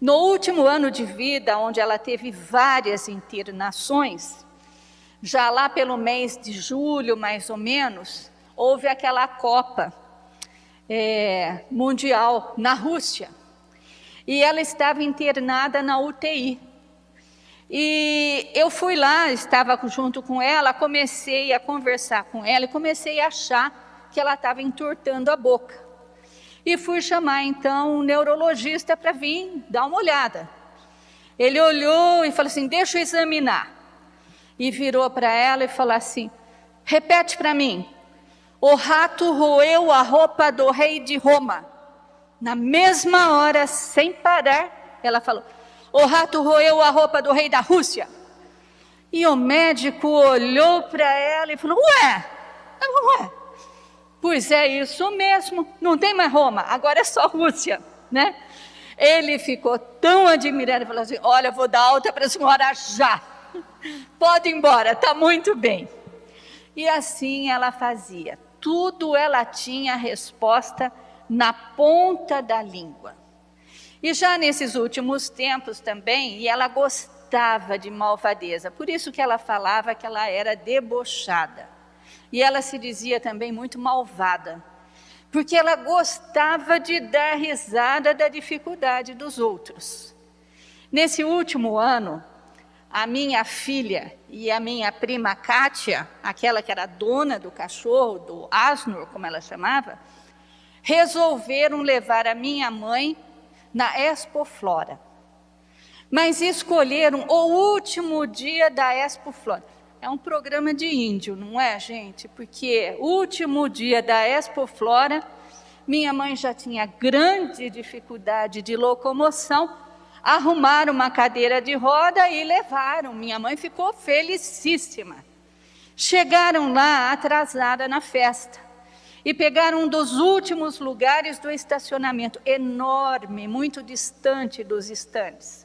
No último ano de vida, onde ela teve várias internações, já lá pelo mês de julho, mais ou menos, houve aquela Copa Mundial na Rússia. E ela estava internada na UTI. E eu fui lá, estava junto com ela, comecei a conversar com ela e comecei a achar que ela estava entortando a boca. E fui chamar então um neurologista para vir dar uma olhada. Ele olhou e falou assim: deixa eu examinar. E virou para ela e falou assim: repete para mim, o rato roeu a roupa do rei de Roma. Na mesma hora, sem parar, ela falou: o rato roeu a roupa do rei da Rússia. E o médico olhou para ela e falou: ué, pois é isso mesmo, não tem mais Roma, agora é só Rússia, né? Ele ficou tão admirado e falou assim: olha, vou dar alta para a senhora já, pode ir embora, está muito bem. E assim ela fazia, tudo ela tinha a resposta na ponta da língua. E já nesses últimos tempos também, e ela gostava de malvadeza, por isso que ela falava que ela era debochada. E ela se dizia também muito malvada, porque ela gostava de dar risada da dificuldade dos outros. Nesse último ano, a minha filha e a minha prima Kátia, aquela que era dona do cachorro, do Asnur, como ela chamava, resolveram levar a minha mãe na Expo Flora. Mas escolheram o último dia da Expo Flora. É um programa de índio, não é, gente? Porque o último dia da Expo Flora, minha mãe já tinha grande dificuldade de locomoção, arrumaram uma cadeira de roda e levaram. Minha mãe ficou felicíssima. Chegaram lá atrasada na festa e pegaram um dos últimos lugares do estacionamento, enorme, muito distante dos estandes.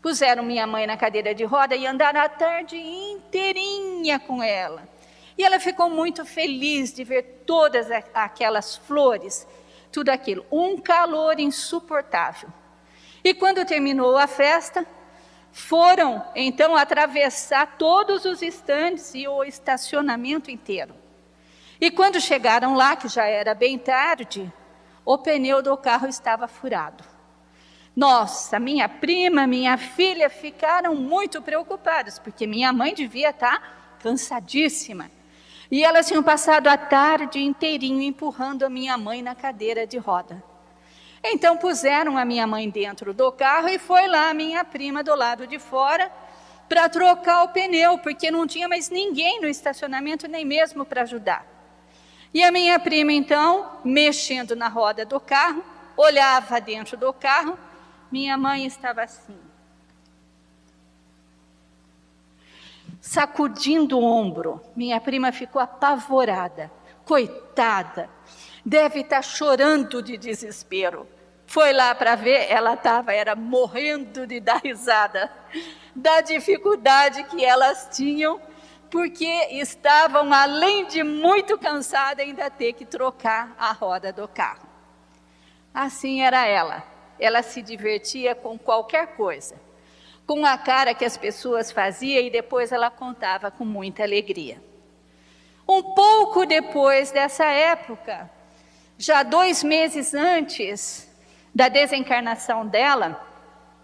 Puseram minha mãe na cadeira de roda e andaram a tarde inteirinha com ela. E ela ficou muito feliz de ver todas aquelas flores, tudo aquilo. Um calor insuportável. E quando terminou a festa, foram então atravessar todos os estandes e o estacionamento inteiro. E quando chegaram lá, que já era bem tarde, o pneu do carro estava furado. Nossa, minha prima, minha filha ficaram muito preocupadas, porque minha mãe devia estar cansadíssima. E elas tinham passado a tarde inteirinho empurrando a minha mãe na cadeira de roda. Então puseram a minha mãe dentro do carro e foi lá a minha prima do lado de fora para trocar o pneu, porque não tinha mais ninguém no estacionamento, nem mesmo para ajudar. E a minha prima, então, mexendo na roda do carro, olhava dentro do carro, minha mãe estava assim, sacudindo o ombro. Minha prima ficou apavorada, coitada, deve estar chorando de desespero. Foi lá para ver, ela era morrendo de dar risada, da dificuldade que elas tinham, porque estavam, além de muito cansadas, ainda ter que trocar a roda do carro. Assim era ela se divertia com qualquer coisa, com a cara que as pessoas faziam e depois ela contava com muita alegria. Um pouco depois dessa época, já 2 meses antes da desencarnação dela,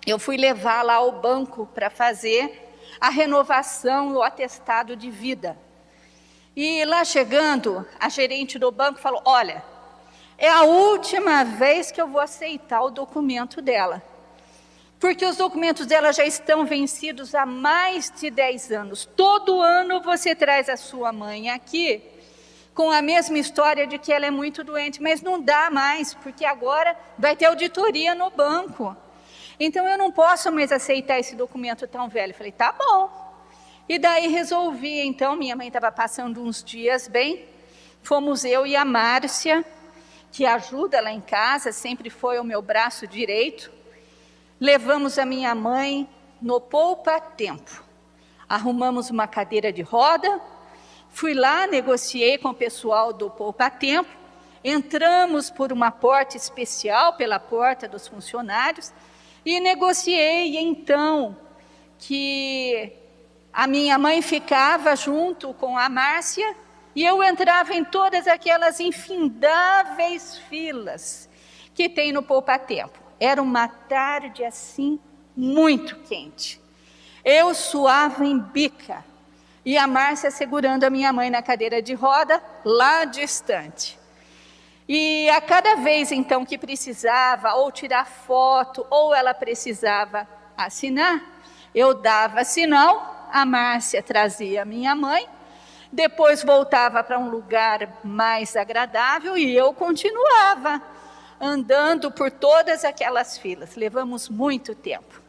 eu fui levá-la ao banco para fazer a renovação, o atestado de vida. E lá chegando, a gerente do banco falou: olha, é a última vez que eu vou aceitar o documento dela, porque os documentos dela já estão vencidos há mais de 10 anos. Todo ano você traz a sua mãe aqui, com a mesma história de que ela é muito doente, mas não dá mais, porque agora vai ter auditoria no banco. Então eu não posso mais aceitar esse documento tão velho. Eu falei: tá bom. E daí resolvi, então, minha mãe estava passando uns dias bem, fomos eu e a Márcia, que ajuda lá em casa, sempre foi o meu braço direito, levamos a minha mãe no poupa-tempo. Arrumamos uma cadeira de roda, fui lá, negociei com o pessoal do poupa-tempo, entramos por uma porta especial, pela porta dos funcionários, e negociei, então, que a minha mãe ficava junto com a Márcia, e eu entrava em todas aquelas infindáveis filas que tem no poupa-tempo. Era uma tarde assim, muito quente. Eu suava em bica e a Márcia segurando a minha mãe na cadeira de roda, lá distante. E a cada vez então que precisava ou tirar foto ou ela precisava assinar, eu dava sinal, a Márcia trazia a minha mãe, depois voltava para um lugar mais agradável e eu continuava andando por todas aquelas filas. Levamos muito tempo.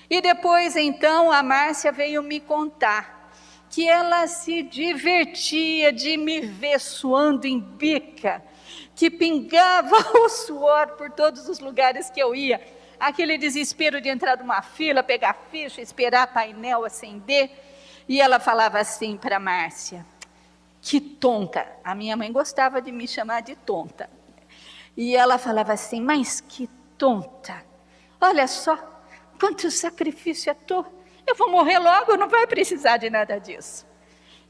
E depois então a Márcia veio me contar que ela se divertia de me ver suando em bica, que pingava o suor por todos os lugares que eu ia, aquele desespero de entrar numa fila, pegar ficha, esperar painel acender. E ela falava assim para a Márcia: que tonta. A minha mãe gostava de me chamar de tonta. E ela falava assim: mas que tonta. Olha só, quanto sacrifício é tu. Eu vou morrer logo, não vai precisar de nada disso.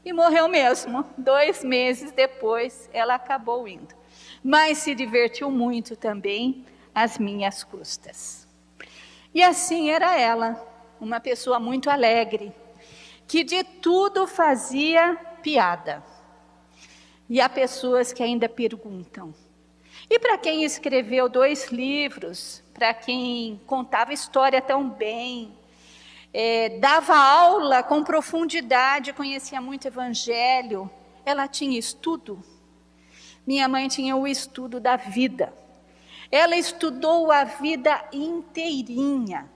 E morreu mesmo. 2 meses depois, ela acabou indo. Mas se divertiu muito também às minhas custas. E assim era ela, uma pessoa muito alegre, que de tudo fazia piada. E há pessoas que ainda perguntam. E para quem escreveu 2 livros, para quem contava história tão bem, dava aula com profundidade, conhecia muito evangelho, ela tinha estudo? Minha mãe tinha o estudo da vida. Ela estudou a vida inteirinha.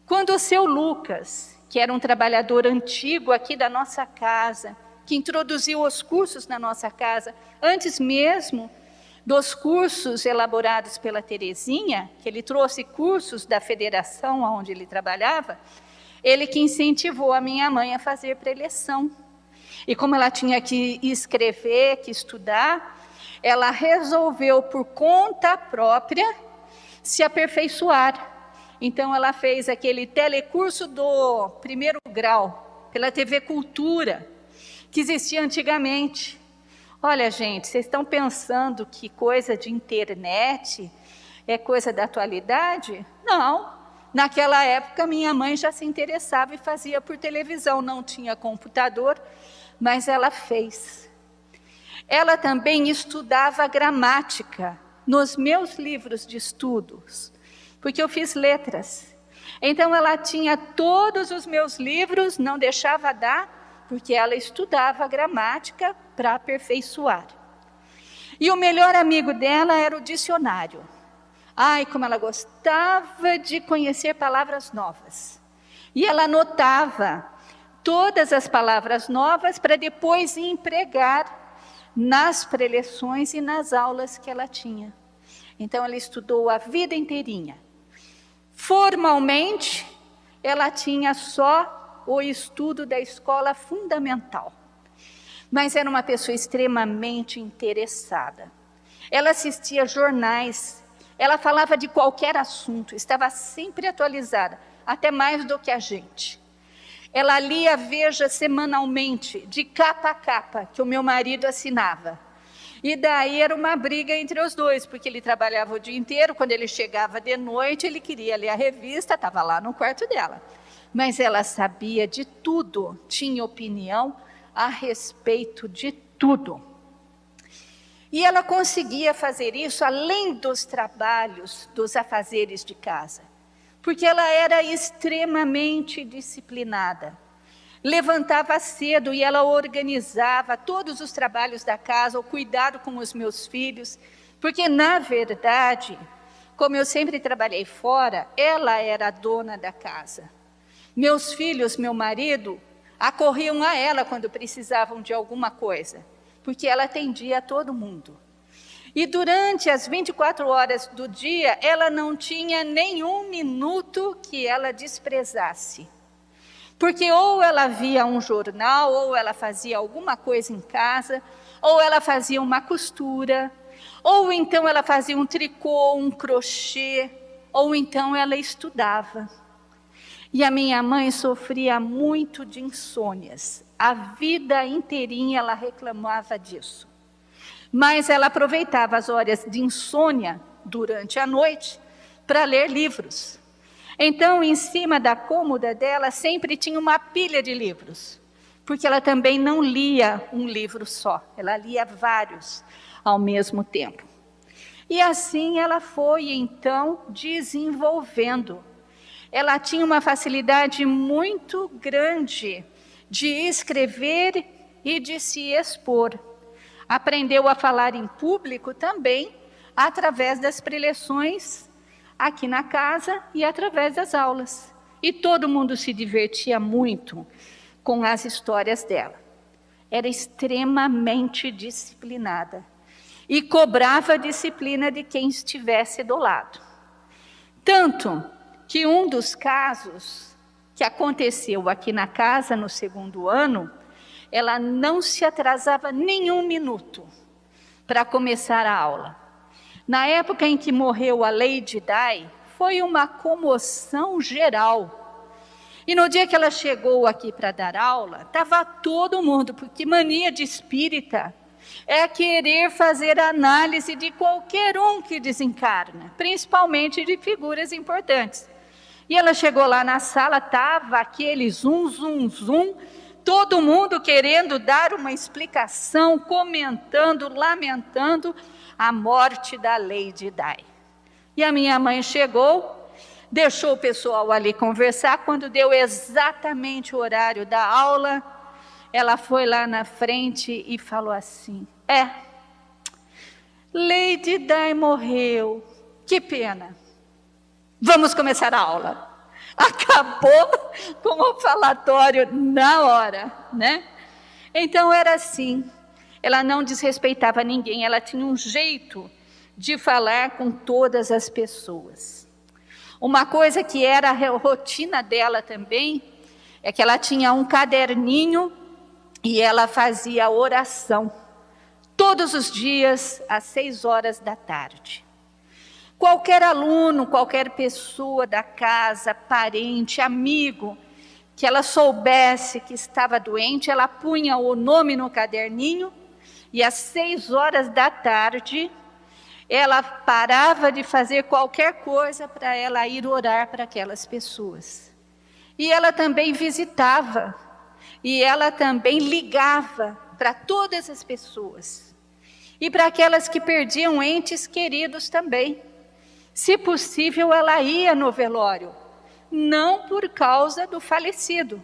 Quando o seu Lucas, que era um trabalhador antigo aqui da nossa casa, que introduziu os cursos na nossa casa, antes mesmo dos cursos elaborados pela Terezinha, que ele trouxe cursos da federação onde ele trabalhava, ele que incentivou a minha mãe a fazer preleção. E como ela tinha que escrever, que estudar, ela resolveu por conta própria se aperfeiçoar. Então ela fez aquele telecurso do 1º grau, pela TV Cultura, que existia antigamente. Olha, gente, vocês estão pensando que coisa de internet é coisa da atualidade? Não. Naquela época, minha mãe já se interessava e fazia por televisão. Não tinha computador, mas ela fez. Ela também estudava gramática nos meus livros de estudos, porque eu fiz letras. Então, ela tinha todos os meus livros, não deixava dar, porque ela estudava gramática para aperfeiçoar. E o melhor amigo dela era o dicionário. Ai, como ela gostava de conhecer palavras novas. E ela anotava todas as palavras novas para depois empregar nas preleções e nas aulas que ela tinha. Então, ela estudou a vida inteirinha. Formalmente, ela tinha só o estudo da escola fundamental. Mas era uma pessoa extremamente interessada. Ela assistia jornais, ela falava de qualquer assunto, estava sempre atualizada, até mais do que a gente. Ela lia a Veja semanalmente, de capa a capa, que o meu marido assinava. E daí era uma briga entre os dois, porque ele trabalhava o dia inteiro, quando ele chegava de noite, ele queria ler a revista, estava lá no quarto dela. Mas ela sabia de tudo, tinha opinião a respeito de tudo. E ela conseguia fazer isso além dos trabalhos, dos afazeres de casa, porque ela era extremamente disciplinada. Levantava cedo e ela organizava todos os trabalhos da casa, o cuidado com os meus filhos, porque, na verdade, como eu sempre trabalhei fora, ela era a dona da casa. Meus filhos, meu marido, acorriam a ela quando precisavam de alguma coisa, porque ela atendia a todo mundo. E durante as 24 horas do dia, ela não tinha nenhum minuto que ela desprezasse. Porque ou ela via um jornal, ou ela fazia alguma coisa em casa, ou ela fazia uma costura, ou então ela fazia um tricô, um crochê, ou então ela estudava. E a minha mãe sofria muito de insônias. A vida inteirinha ela reclamava disso. Mas ela aproveitava as horas de insônia durante a noite para ler livros. Então, em cima da cômoda dela, sempre tinha uma pilha de livros, porque ela também não lia um livro só, ela lia vários ao mesmo tempo. E assim ela foi, então, desenvolvendo. Ela tinha uma facilidade muito grande de escrever e de se expor. Aprendeu a falar em público também, através das preleções aqui na casa e através das aulas. E todo mundo se divertia muito com as histórias dela. Era extremamente disciplinada e cobrava a disciplina de quem estivesse do lado. Tanto que um dos casos que aconteceu aqui na casa no 2º ano, ela não se atrasava nenhum minuto para começar a aula. Na época em que morreu a Lady Di, foi uma comoção geral. E no dia que ela chegou aqui para dar aula, estava todo mundo, porque mania de espírita é querer fazer análise de qualquer um que desencarna, principalmente de figuras importantes. E ela chegou lá na sala, estava aquele zum, zum, zum, todo mundo querendo dar uma explicação, comentando, lamentando a morte da Lady Di. E a minha mãe chegou, deixou o pessoal ali conversar. Quando deu exatamente o horário da aula, ela foi lá na frente e falou assim: Lady Di morreu, que pena. Vamos começar a aula. Acabou com o falatório na hora, né? Então era assim, ela não desrespeitava ninguém, ela tinha um jeito de falar com todas as pessoas. Uma coisa que era a rotina dela também, é que ela tinha um caderninho e ela fazia oração, todos os dias, às 6h. Qualquer aluno, qualquer pessoa da casa, parente, amigo, que ela soubesse que estava doente, ela punha o nome no caderninho e às 6h, ela parava de fazer qualquer coisa para ela ir orar para aquelas pessoas. E ela também visitava, e ela também ligava para todas as pessoas. E para aquelas que perdiam entes queridos também. Se possível, ela ia no velório, não por causa do falecido,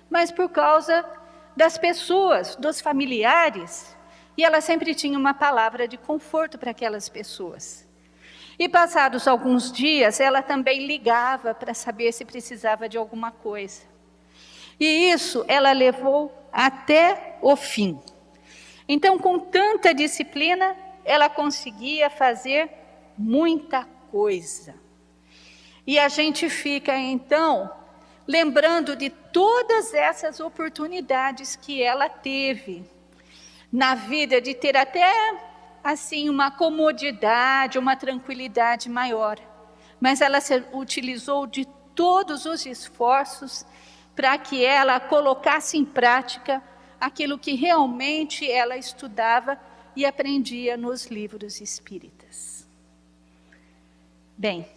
mas por causa das pessoas, dos familiares. E ela sempre tinha uma palavra de conforto para aquelas pessoas. E passados alguns dias, ela também ligava para saber se precisava de alguma coisa. E isso ela levou até o fim. Então, com tanta disciplina, ela conseguia fazer muita coisa. E a gente fica, então, lembrando de todas essas oportunidades que ela teve na vida, de ter até, assim, uma comodidade, uma tranquilidade maior. Mas ela se utilizou de todos os esforços para que ela colocasse em prática aquilo que realmente ela estudava e aprendia nos livros espíritas. Bem,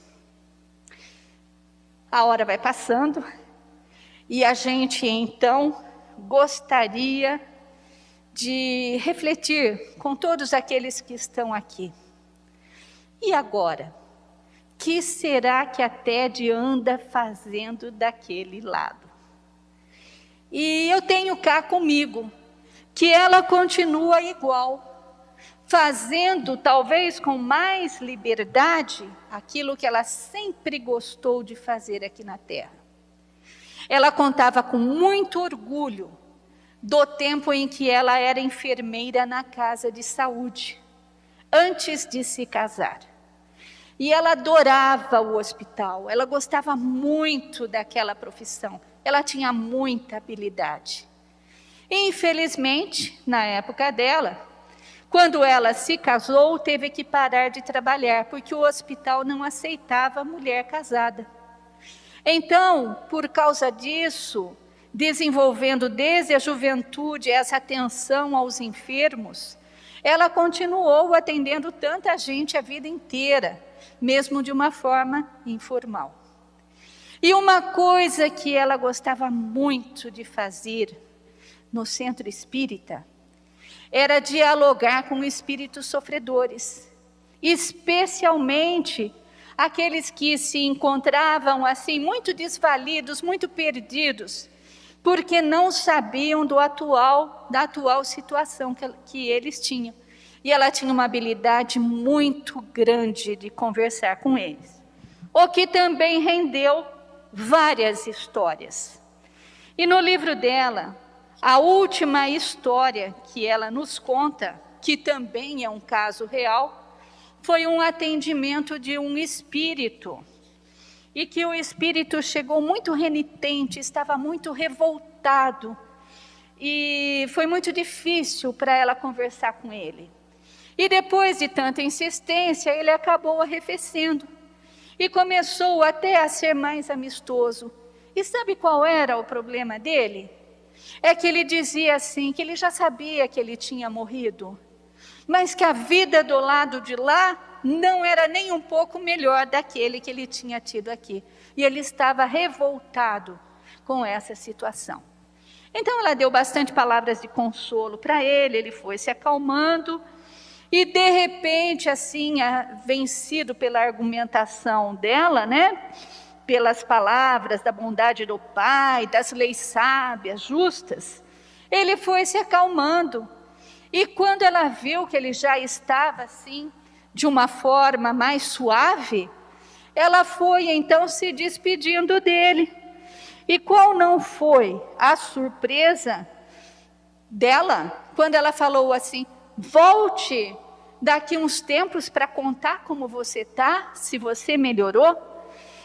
a hora vai passando e a gente então gostaria de refletir com todos aqueles que estão aqui. E agora? O que será que a TED anda fazendo daquele lado? E eu tenho cá comigo que ela continua igual, fazendo talvez com mais liberdade aquilo que ela sempre gostou de fazer aqui na Terra. Ela contava com muito orgulho do tempo em que ela era enfermeira na casa de saúde, antes de se casar. E ela adorava o hospital, ela gostava muito daquela profissão, ela tinha muita habilidade. E, infelizmente, na época dela, quando ela se casou, teve que parar de trabalhar, porque o hospital não aceitava mulher casada. Então, por causa disso, desenvolvendo desde a juventude essa atenção aos enfermos, ela continuou atendendo tanta gente a vida inteira, mesmo de uma forma informal. E uma coisa que ela gostava muito de fazer no centro espírita era dialogar com espíritos sofredores, especialmente aqueles que se encontravam assim muito desvalidos, muito perdidos, porque não sabiam da atual situação que eles tinham. E ela tinha uma habilidade muito grande de conversar com eles, o que também rendeu várias histórias. E no livro dela, a última história que ela nos conta, que também é um caso real, foi um atendimento de um espírito, e que o espírito chegou muito renitente, estava muito revoltado, e foi muito difícil para ela conversar com ele. E depois de tanta insistência, ele acabou arrefecendo, e começou até a ser mais amistoso. E sabe qual era o problema dele? É que ele dizia assim, que ele já sabia que ele tinha morrido, mas que a vida do lado de lá não era nem um pouco melhor daquele que ele tinha tido aqui. E ele estava revoltado com essa situação. Então ela deu bastante palavras de consolo para ele, ele foi se acalmando, e de repente, assim, vencido pela argumentação dela, né? Pelas palavras da bondade do Pai, das leis sábias, justas, ele foi se acalmando. E quando ela viu que ele já estava assim, de uma forma mais suave, ela foi então se despedindo dele. E qual não foi a surpresa dela, quando ela falou assim: volte daqui uns tempos para contar como você está, se você melhorou?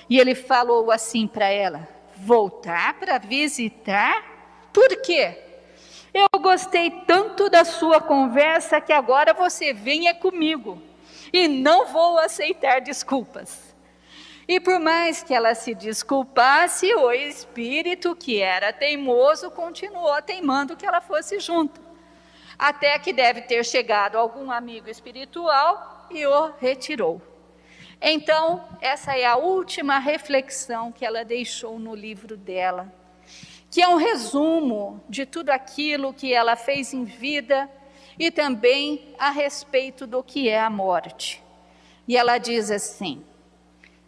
E ele falou assim para ela: voltar para visitar? Por quê? Eu gostei tanto da sua conversa que agora você venha comigo e não vou aceitar desculpas. E por mais que ela se desculpasse, o espírito, que era teimoso, continuou teimando que ela fosse junto. Até que deve ter chegado algum amigo espiritual e o retirou. Então, essa é a última reflexão que ela deixou no livro dela, que é um resumo de tudo aquilo que ela fez em vida e também a respeito do que é a morte. E ela diz assim: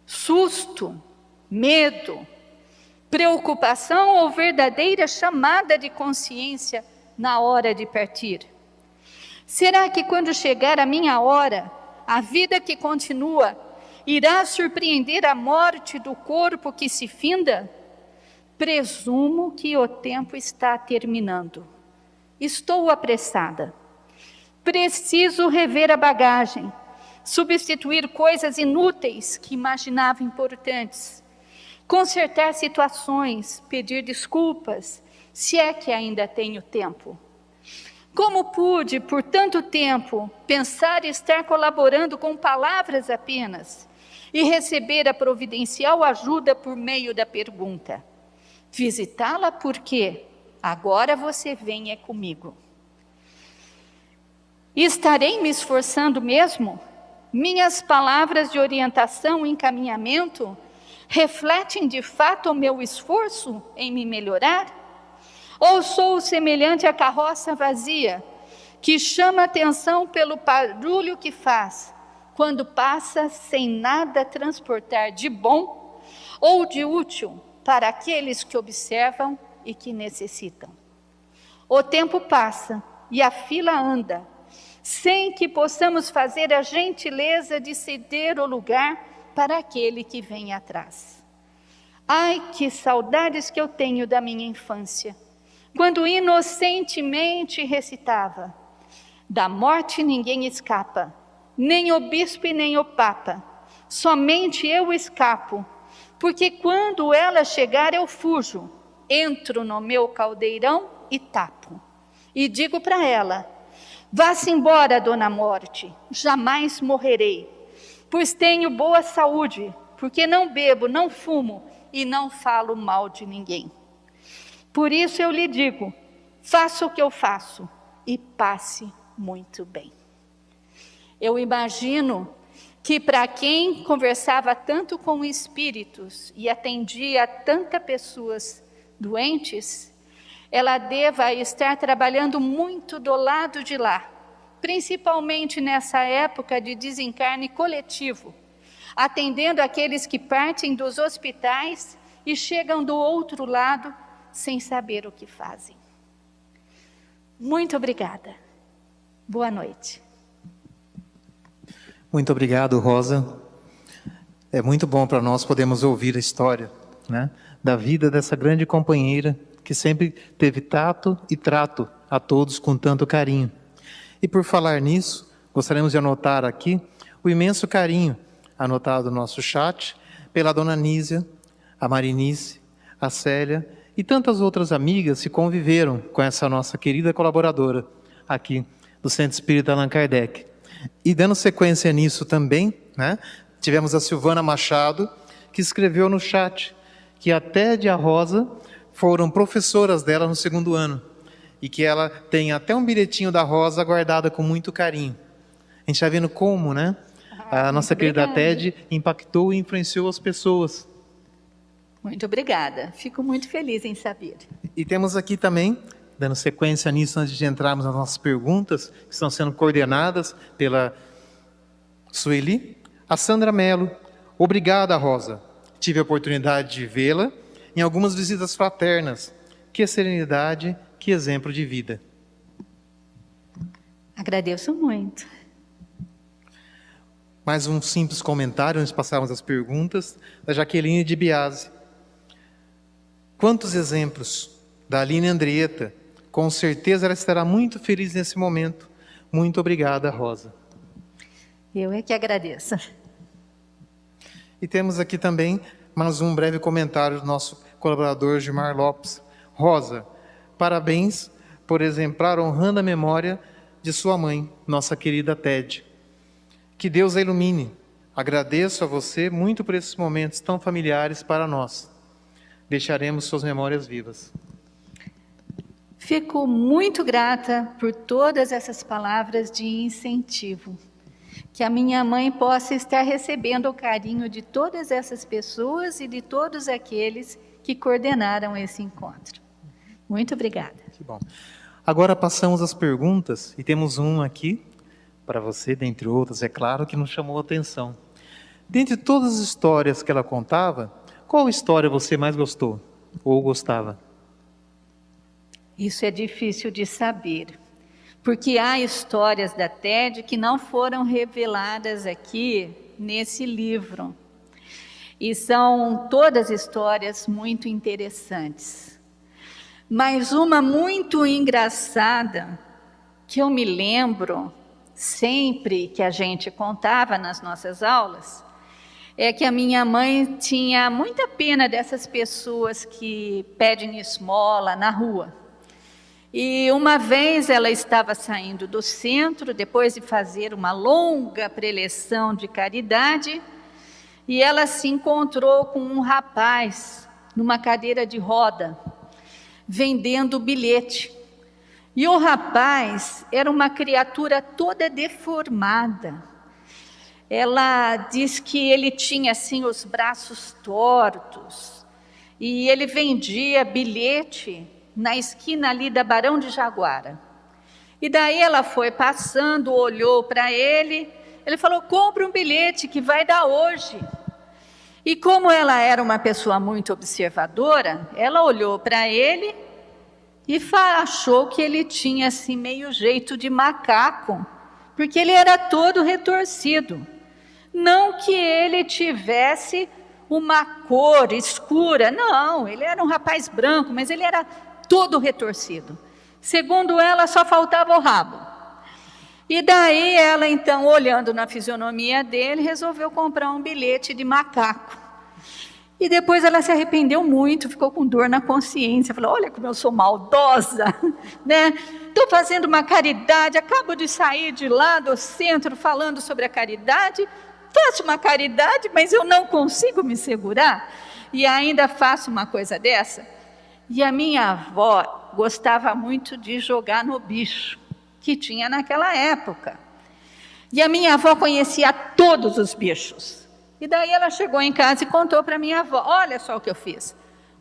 susto, medo, preocupação ou verdadeira chamada de consciência na hora de partir? Será que quando chegar a minha hora, a vida que continua irá surpreender a morte do corpo que se finda? Presumo que o tempo está terminando. Estou apressada. Preciso rever a bagagem, substituir coisas inúteis que imaginava importantes, consertar situações, pedir desculpas, se é que ainda tenho tempo. Como pude, por tanto tempo, pensar e estar colaborando com palavras apenas e receber a providencial ajuda por meio da pergunta: visitá-la por quê? Agora você venha comigo. Estarei me esforçando mesmo? Minhas palavras de orientação e encaminhamento refletem de fato o meu esforço em me melhorar? Ou sou semelhante à carroça vazia, que chama atenção pelo barulho que faz, quando passa sem nada transportar de bom ou de útil para aqueles que observam e que necessitam? O tempo passa e a fila anda, sem que possamos fazer a gentileza de ceder o lugar para aquele que vem atrás. Ai, que saudades que eu tenho da minha infância, quando inocentemente recitava: da morte ninguém escapa, nem o bispo e nem o papa, somente eu escapo, porque quando ela chegar eu fujo, entro no meu caldeirão e tapo. E digo para ela: vá-se embora, dona Morte, jamais morrerei, pois tenho boa saúde, porque não bebo, não fumo e não falo mal de ninguém. Por isso eu lhe digo: faça o que eu faço e passe muito bem. Eu imagino que para quem conversava tanto com espíritos e atendia a tantas pessoas doentes, ela deva estar trabalhando muito do lado de lá, principalmente nessa época de desencarne coletivo, atendendo aqueles que partem dos hospitais e chegam do outro lado sem saber o que fazem. Muito obrigada. Boa noite. Muito obrigado, Rosa. É muito bom para nós podermos ouvir a história, né, da vida dessa grande companheira que sempre teve tato e trato a todos com tanto carinho. E por falar nisso, gostaríamos de anotar aqui o imenso carinho anotado no nosso chat pela dona Nísia, a Marinice, a Célia e tantas outras amigas que conviveram com essa nossa querida colaboradora aqui do Centro Espírita Allan Kardec. E dando sequência nisso também, né, tivemos a Silvana Machado, que escreveu no chat que a Ted e a Rosa foram professoras dela no 2º ano e que ela tem até um bilhetinho da Rosa guardada com muito carinho. A gente está vendo como, né, a nossa querida Ted impactou e influenciou as pessoas. Muito obrigada. Fico muito feliz em saber. E temos aqui também, dando sequência nisso, antes de entrarmos nas nossas perguntas, que estão sendo coordenadas pela Sueli, a Sandra Mello. Obrigada, Rosa. Tive a oportunidade de vê-la em algumas visitas fraternas. Que serenidade, que exemplo de vida. Agradeço muito. Mais um simples comentário, antes de passarmos às perguntas, da Jaqueline de Biase. Quantos exemplos da Aline Andrieta. Com certeza ela estará muito feliz nesse momento. Muito obrigada, Rosa. Eu é que agradeço. E temos aqui também mais um breve comentário do nosso colaborador Gilmar Lopes. Rosa, parabéns por exemplar honrando a memória de sua mãe, nossa querida Ted. Que Deus a ilumine. Agradeço a você muito por esses momentos tão familiares para nós. Deixaremos suas memórias vivas. Fico muito grata por todas essas palavras de incentivo. Que a minha mãe possa estar recebendo o carinho de todas essas pessoas e de todos aqueles que coordenaram esse encontro. Muito obrigada. Que bom. Agora passamos às perguntas e temos um aqui para você, dentre outras, é claro, que nos chamou a atenção. Dentre todas as histórias que ela contava, qual história você mais gostou ou gostava? Isso é difícil de saber, porque há histórias da Ted que não foram reveladas aqui nesse livro. E são todas histórias muito interessantes. Mas uma muito engraçada, que eu me lembro sempre que a gente contava nas nossas aulas, é que a minha mãe tinha muita pena dessas pessoas que pedem esmola na rua. E uma vez ela estava saindo do centro, depois de fazer uma longa preleção de caridade, e ela se encontrou com um rapaz numa cadeira de roda, vendendo bilhete. E o rapaz era uma criatura toda deformada. Ela diz que ele tinha assim os braços tortos, e ele vendia bilhete na esquina ali da Barão de Jaguara. E daí ela foi passando, olhou para ele, ele falou: compra um bilhete que vai dar hoje. E como ela era uma pessoa muito observadora, ela olhou para ele e achou que ele tinha assim meio jeito de macaco, porque ele era todo retorcido. Não que ele tivesse uma cor escura, não, ele era um rapaz branco, mas ele era todo retorcido. Segundo ela, só faltava o rabo. E daí ela, então, olhando na fisionomia dele, resolveu comprar um bilhete de macaco. E depois ela se arrependeu muito, ficou com dor na consciência, falou: olha como eu sou maldosa, né? Estou fazendo uma caridade, acabo de sair de lá do centro falando sobre a caridade, faço uma caridade, mas eu não consigo me segurar, e ainda faço uma coisa dessa. E a minha avó gostava muito de jogar no bicho, que tinha naquela época. E a minha avó conhecia todos os bichos. E daí ela chegou em casa e contou para minha avó: olha só o que eu fiz.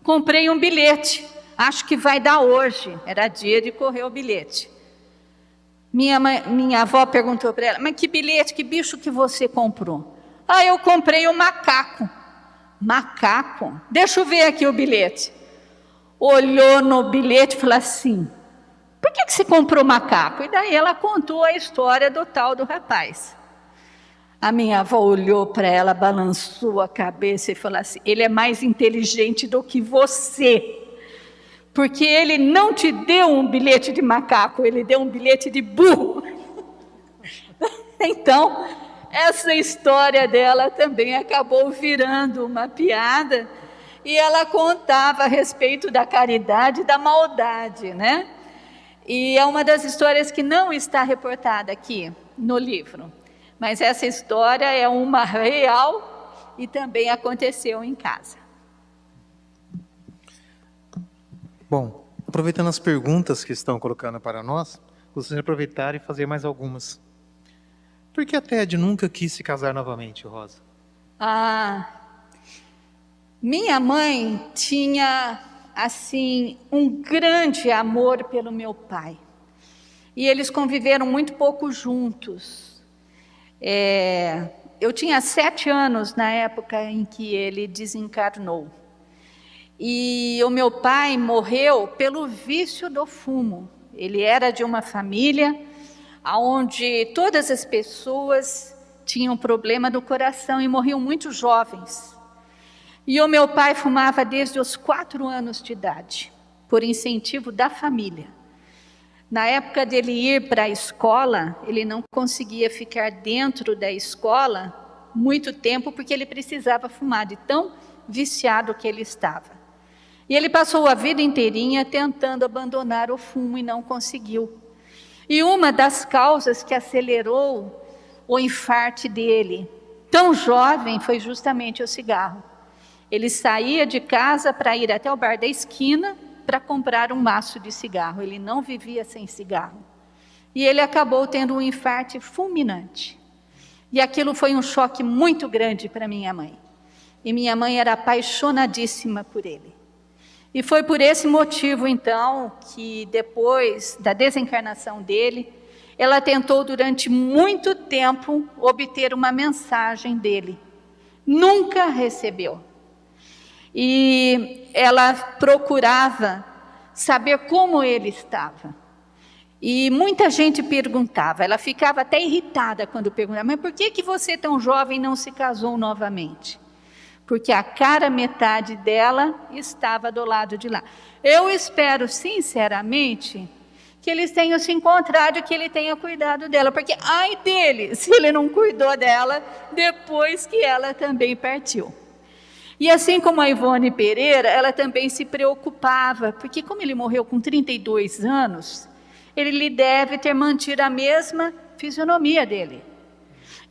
Comprei um bilhete, acho que vai dar hoje. Era dia de correr o bilhete. Minha avó perguntou para ela: mas que bilhete, que bicho que você comprou? Ah, eu comprei um macaco. Macaco? Deixa eu ver aqui o bilhete. Olhou no bilhete e falou assim: por que você comprou macaco? E daí ela contou a história do tal do rapaz. A minha avó olhou para ela, balançou a cabeça e falou assim: ele é mais inteligente do que você, porque ele não te deu um bilhete de macaco, ele deu um bilhete de burro. Então, essa história dela também acabou virando uma piada, e ela contava a respeito da caridade e da maldade, né? E é uma das histórias que não está reportada aqui no livro, mas essa história é uma real e também aconteceu em casa. Bom, aproveitando as perguntas que estão colocando para nós, gostaria de aproveitar e fazer mais algumas. Por que a Ted nunca quis se casar novamente, Rosa? Minha mãe tinha, assim, um grande amor pelo meu pai. E eles conviveram muito pouco juntos. Eu tinha 7 anos na época em que ele desencarnou. E o meu pai morreu pelo vício do fumo. Ele era de uma família onde todas as pessoas tinham problema do coração e morriam muito jovens. E o meu pai fumava desde os 4 anos de idade, por incentivo da família. Na época dele ir para a escola, ele não conseguia ficar dentro da escola muito tempo, porque ele precisava fumar, de tão viciado que ele estava. E ele passou a vida inteirinha tentando abandonar o fumo e não conseguiu. E uma das causas que acelerou o infarte dele, tão jovem, foi justamente o cigarro. Ele saía de casa para ir até o bar da esquina para comprar um maço de cigarro. Ele não vivia sem cigarro. E ele acabou tendo um infarte fulminante. E aquilo foi um choque muito grande para minha mãe. E minha mãe era apaixonadíssima por ele. E foi por esse motivo, então, que depois da desencarnação dele, ela tentou durante muito tempo obter uma mensagem dele. Nunca recebeu. E ela procurava saber como ele estava. E muita gente perguntava, ela ficava até irritada quando perguntava: mas por que você tão jovem não se casou novamente? Porque a cara metade dela estava do lado de lá. Eu espero, sinceramente, que eles tenham se encontrado e que ele tenha cuidado dela, porque ai dele, se ele não cuidou dela depois que ela também partiu. E assim como a Ivone Pereira, ela também se preocupava, porque como ele morreu com 32 anos, ele lhe deve ter mantido a mesma fisionomia dele.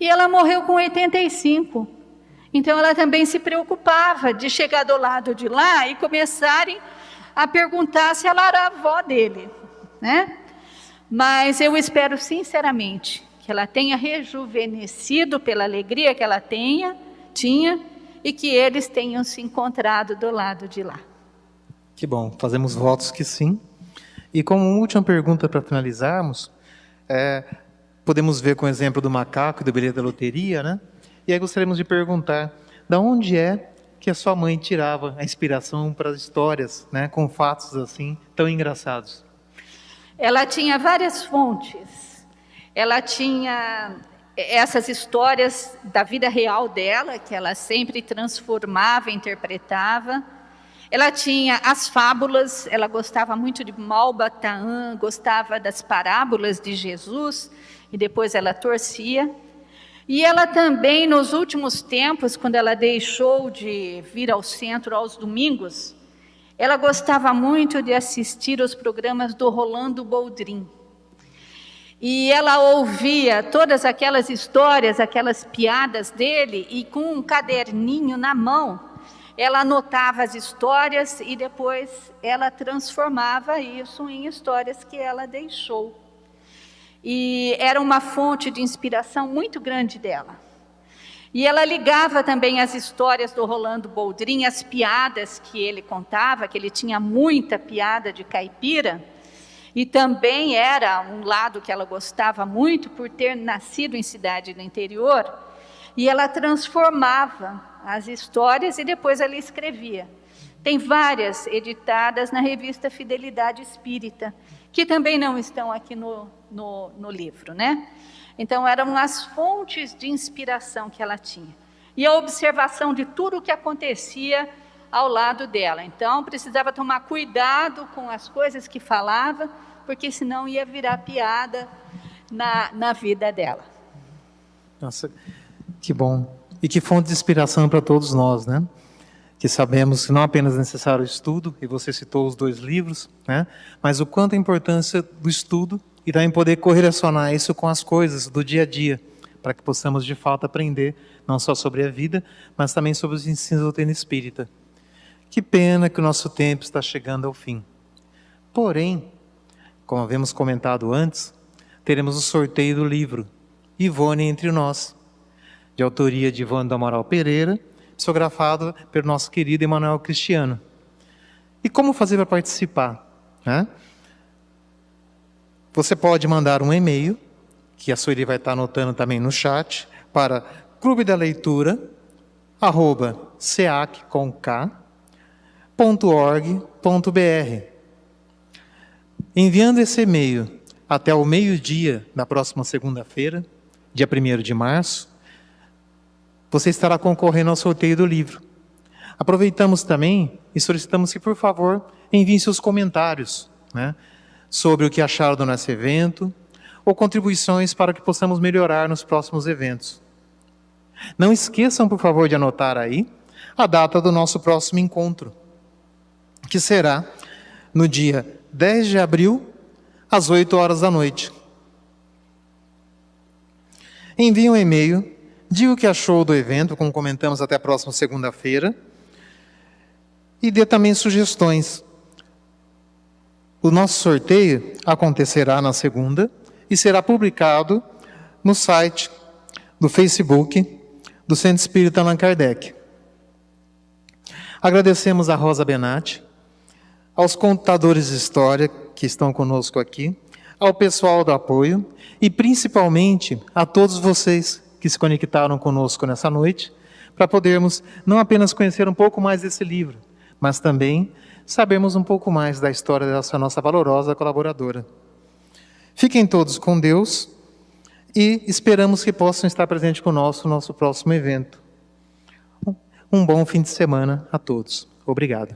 E ela morreu com 85. Então ela também se preocupava de chegar do lado de lá e começarem a perguntar se ela era a avó dele, né? Mas eu espero sinceramente que ela tenha rejuvenescido pela alegria que ela tinha e que eles tenham se encontrado do lado de lá. Que bom, fazemos votos que sim. E como última pergunta para finalizarmos, podemos ver com o exemplo do macaco e do bilhete da loteria, né? E aí gostaríamos de perguntar, de onde é que a sua mãe tirava a inspiração para as histórias, né, com fatos assim tão engraçados? Ela tinha várias fontes. Ela tinha essas histórias da vida real dela, que ela sempre transformava, interpretava. Ela tinha as fábulas, ela gostava muito de Malbataã, gostava das parábolas de Jesus, e depois ela torcia. E ela também, nos últimos tempos, quando ela deixou de vir ao centro aos domingos, ela gostava muito de assistir os programas do Rolando Boldrin. E ela ouvia todas aquelas histórias, aquelas piadas dele, e com um caderninho na mão, ela anotava as histórias e depois ela transformava isso em histórias que ela deixou. e era uma fonte de inspiração muito grande dela. E ela ligava também as histórias do Rolando Boldrin, as piadas que ele contava, que ele tinha muita piada de caipira, e também era um lado que ela gostava muito por ter nascido em cidade do interior, e ela transformava as histórias e depois ela escrevia. Tem várias editadas na revista Fidelidade Espírita, que também não estão aqui no livro, né? Então, eram as fontes de inspiração que ela tinha. E a observação de tudo o que acontecia ao lado dela. Então, precisava tomar cuidado com as coisas que falava, porque senão ia virar piada na vida dela. Nossa, que bom. E que fonte de inspiração para todos nós, né? Que sabemos que não apenas é necessário o estudo, e você citou os 2 livros, né? Mas o quanto a importância do estudo e também poder correlacionar isso com as coisas do dia a dia, para que possamos de fato aprender não só sobre a vida, mas também sobre os ensinos da doutrina espírita. Que pena que o nosso tempo está chegando ao fim. Porém, como havíamos comentado antes, teremos o sorteio do livro Ivone Entre Nós, de autoria de Ivone do Amaral Pereira, psicografado pelo nosso querido Emanuel Cristiano. E como fazer para participar, né? Você pode mandar um e-mail, que a Sueli vai estar anotando também no chat, para clubedaleitura@seac.org.br. Enviando esse e-mail até o meio-dia da próxima segunda-feira, dia 1º de março, você estará concorrendo ao sorteio do livro. Aproveitamos também e solicitamos que, por favor, enviem seus comentários, né, sobre o que acharam do nosso evento, ou contribuições para que possamos melhorar nos próximos eventos. Não esqueçam, por favor, de anotar aí a data do nosso próximo encontro, que será no dia 10 de abril, às 8 horas da noite. Envie um e-mail, diga o que achou do evento, como comentamos, até a próxima segunda-feira, e dê também sugestões. O nosso sorteio acontecerá na segunda e será publicado no site do Facebook do Centro Espírita Allan Kardec. Agradecemos a Rosa Benatti, aos contadores de história que estão conosco aqui, ao pessoal do apoio e principalmente a todos vocês que se conectaram conosco nessa noite, para podermos não apenas conhecer um pouco mais desse livro, mas também sabermos um pouco mais da história dessa nossa valorosa colaboradora. Fiquem todos com Deus e esperamos que possam estar presentes conosco no nosso próximo evento. Um bom fim de semana a todos. Obrigado.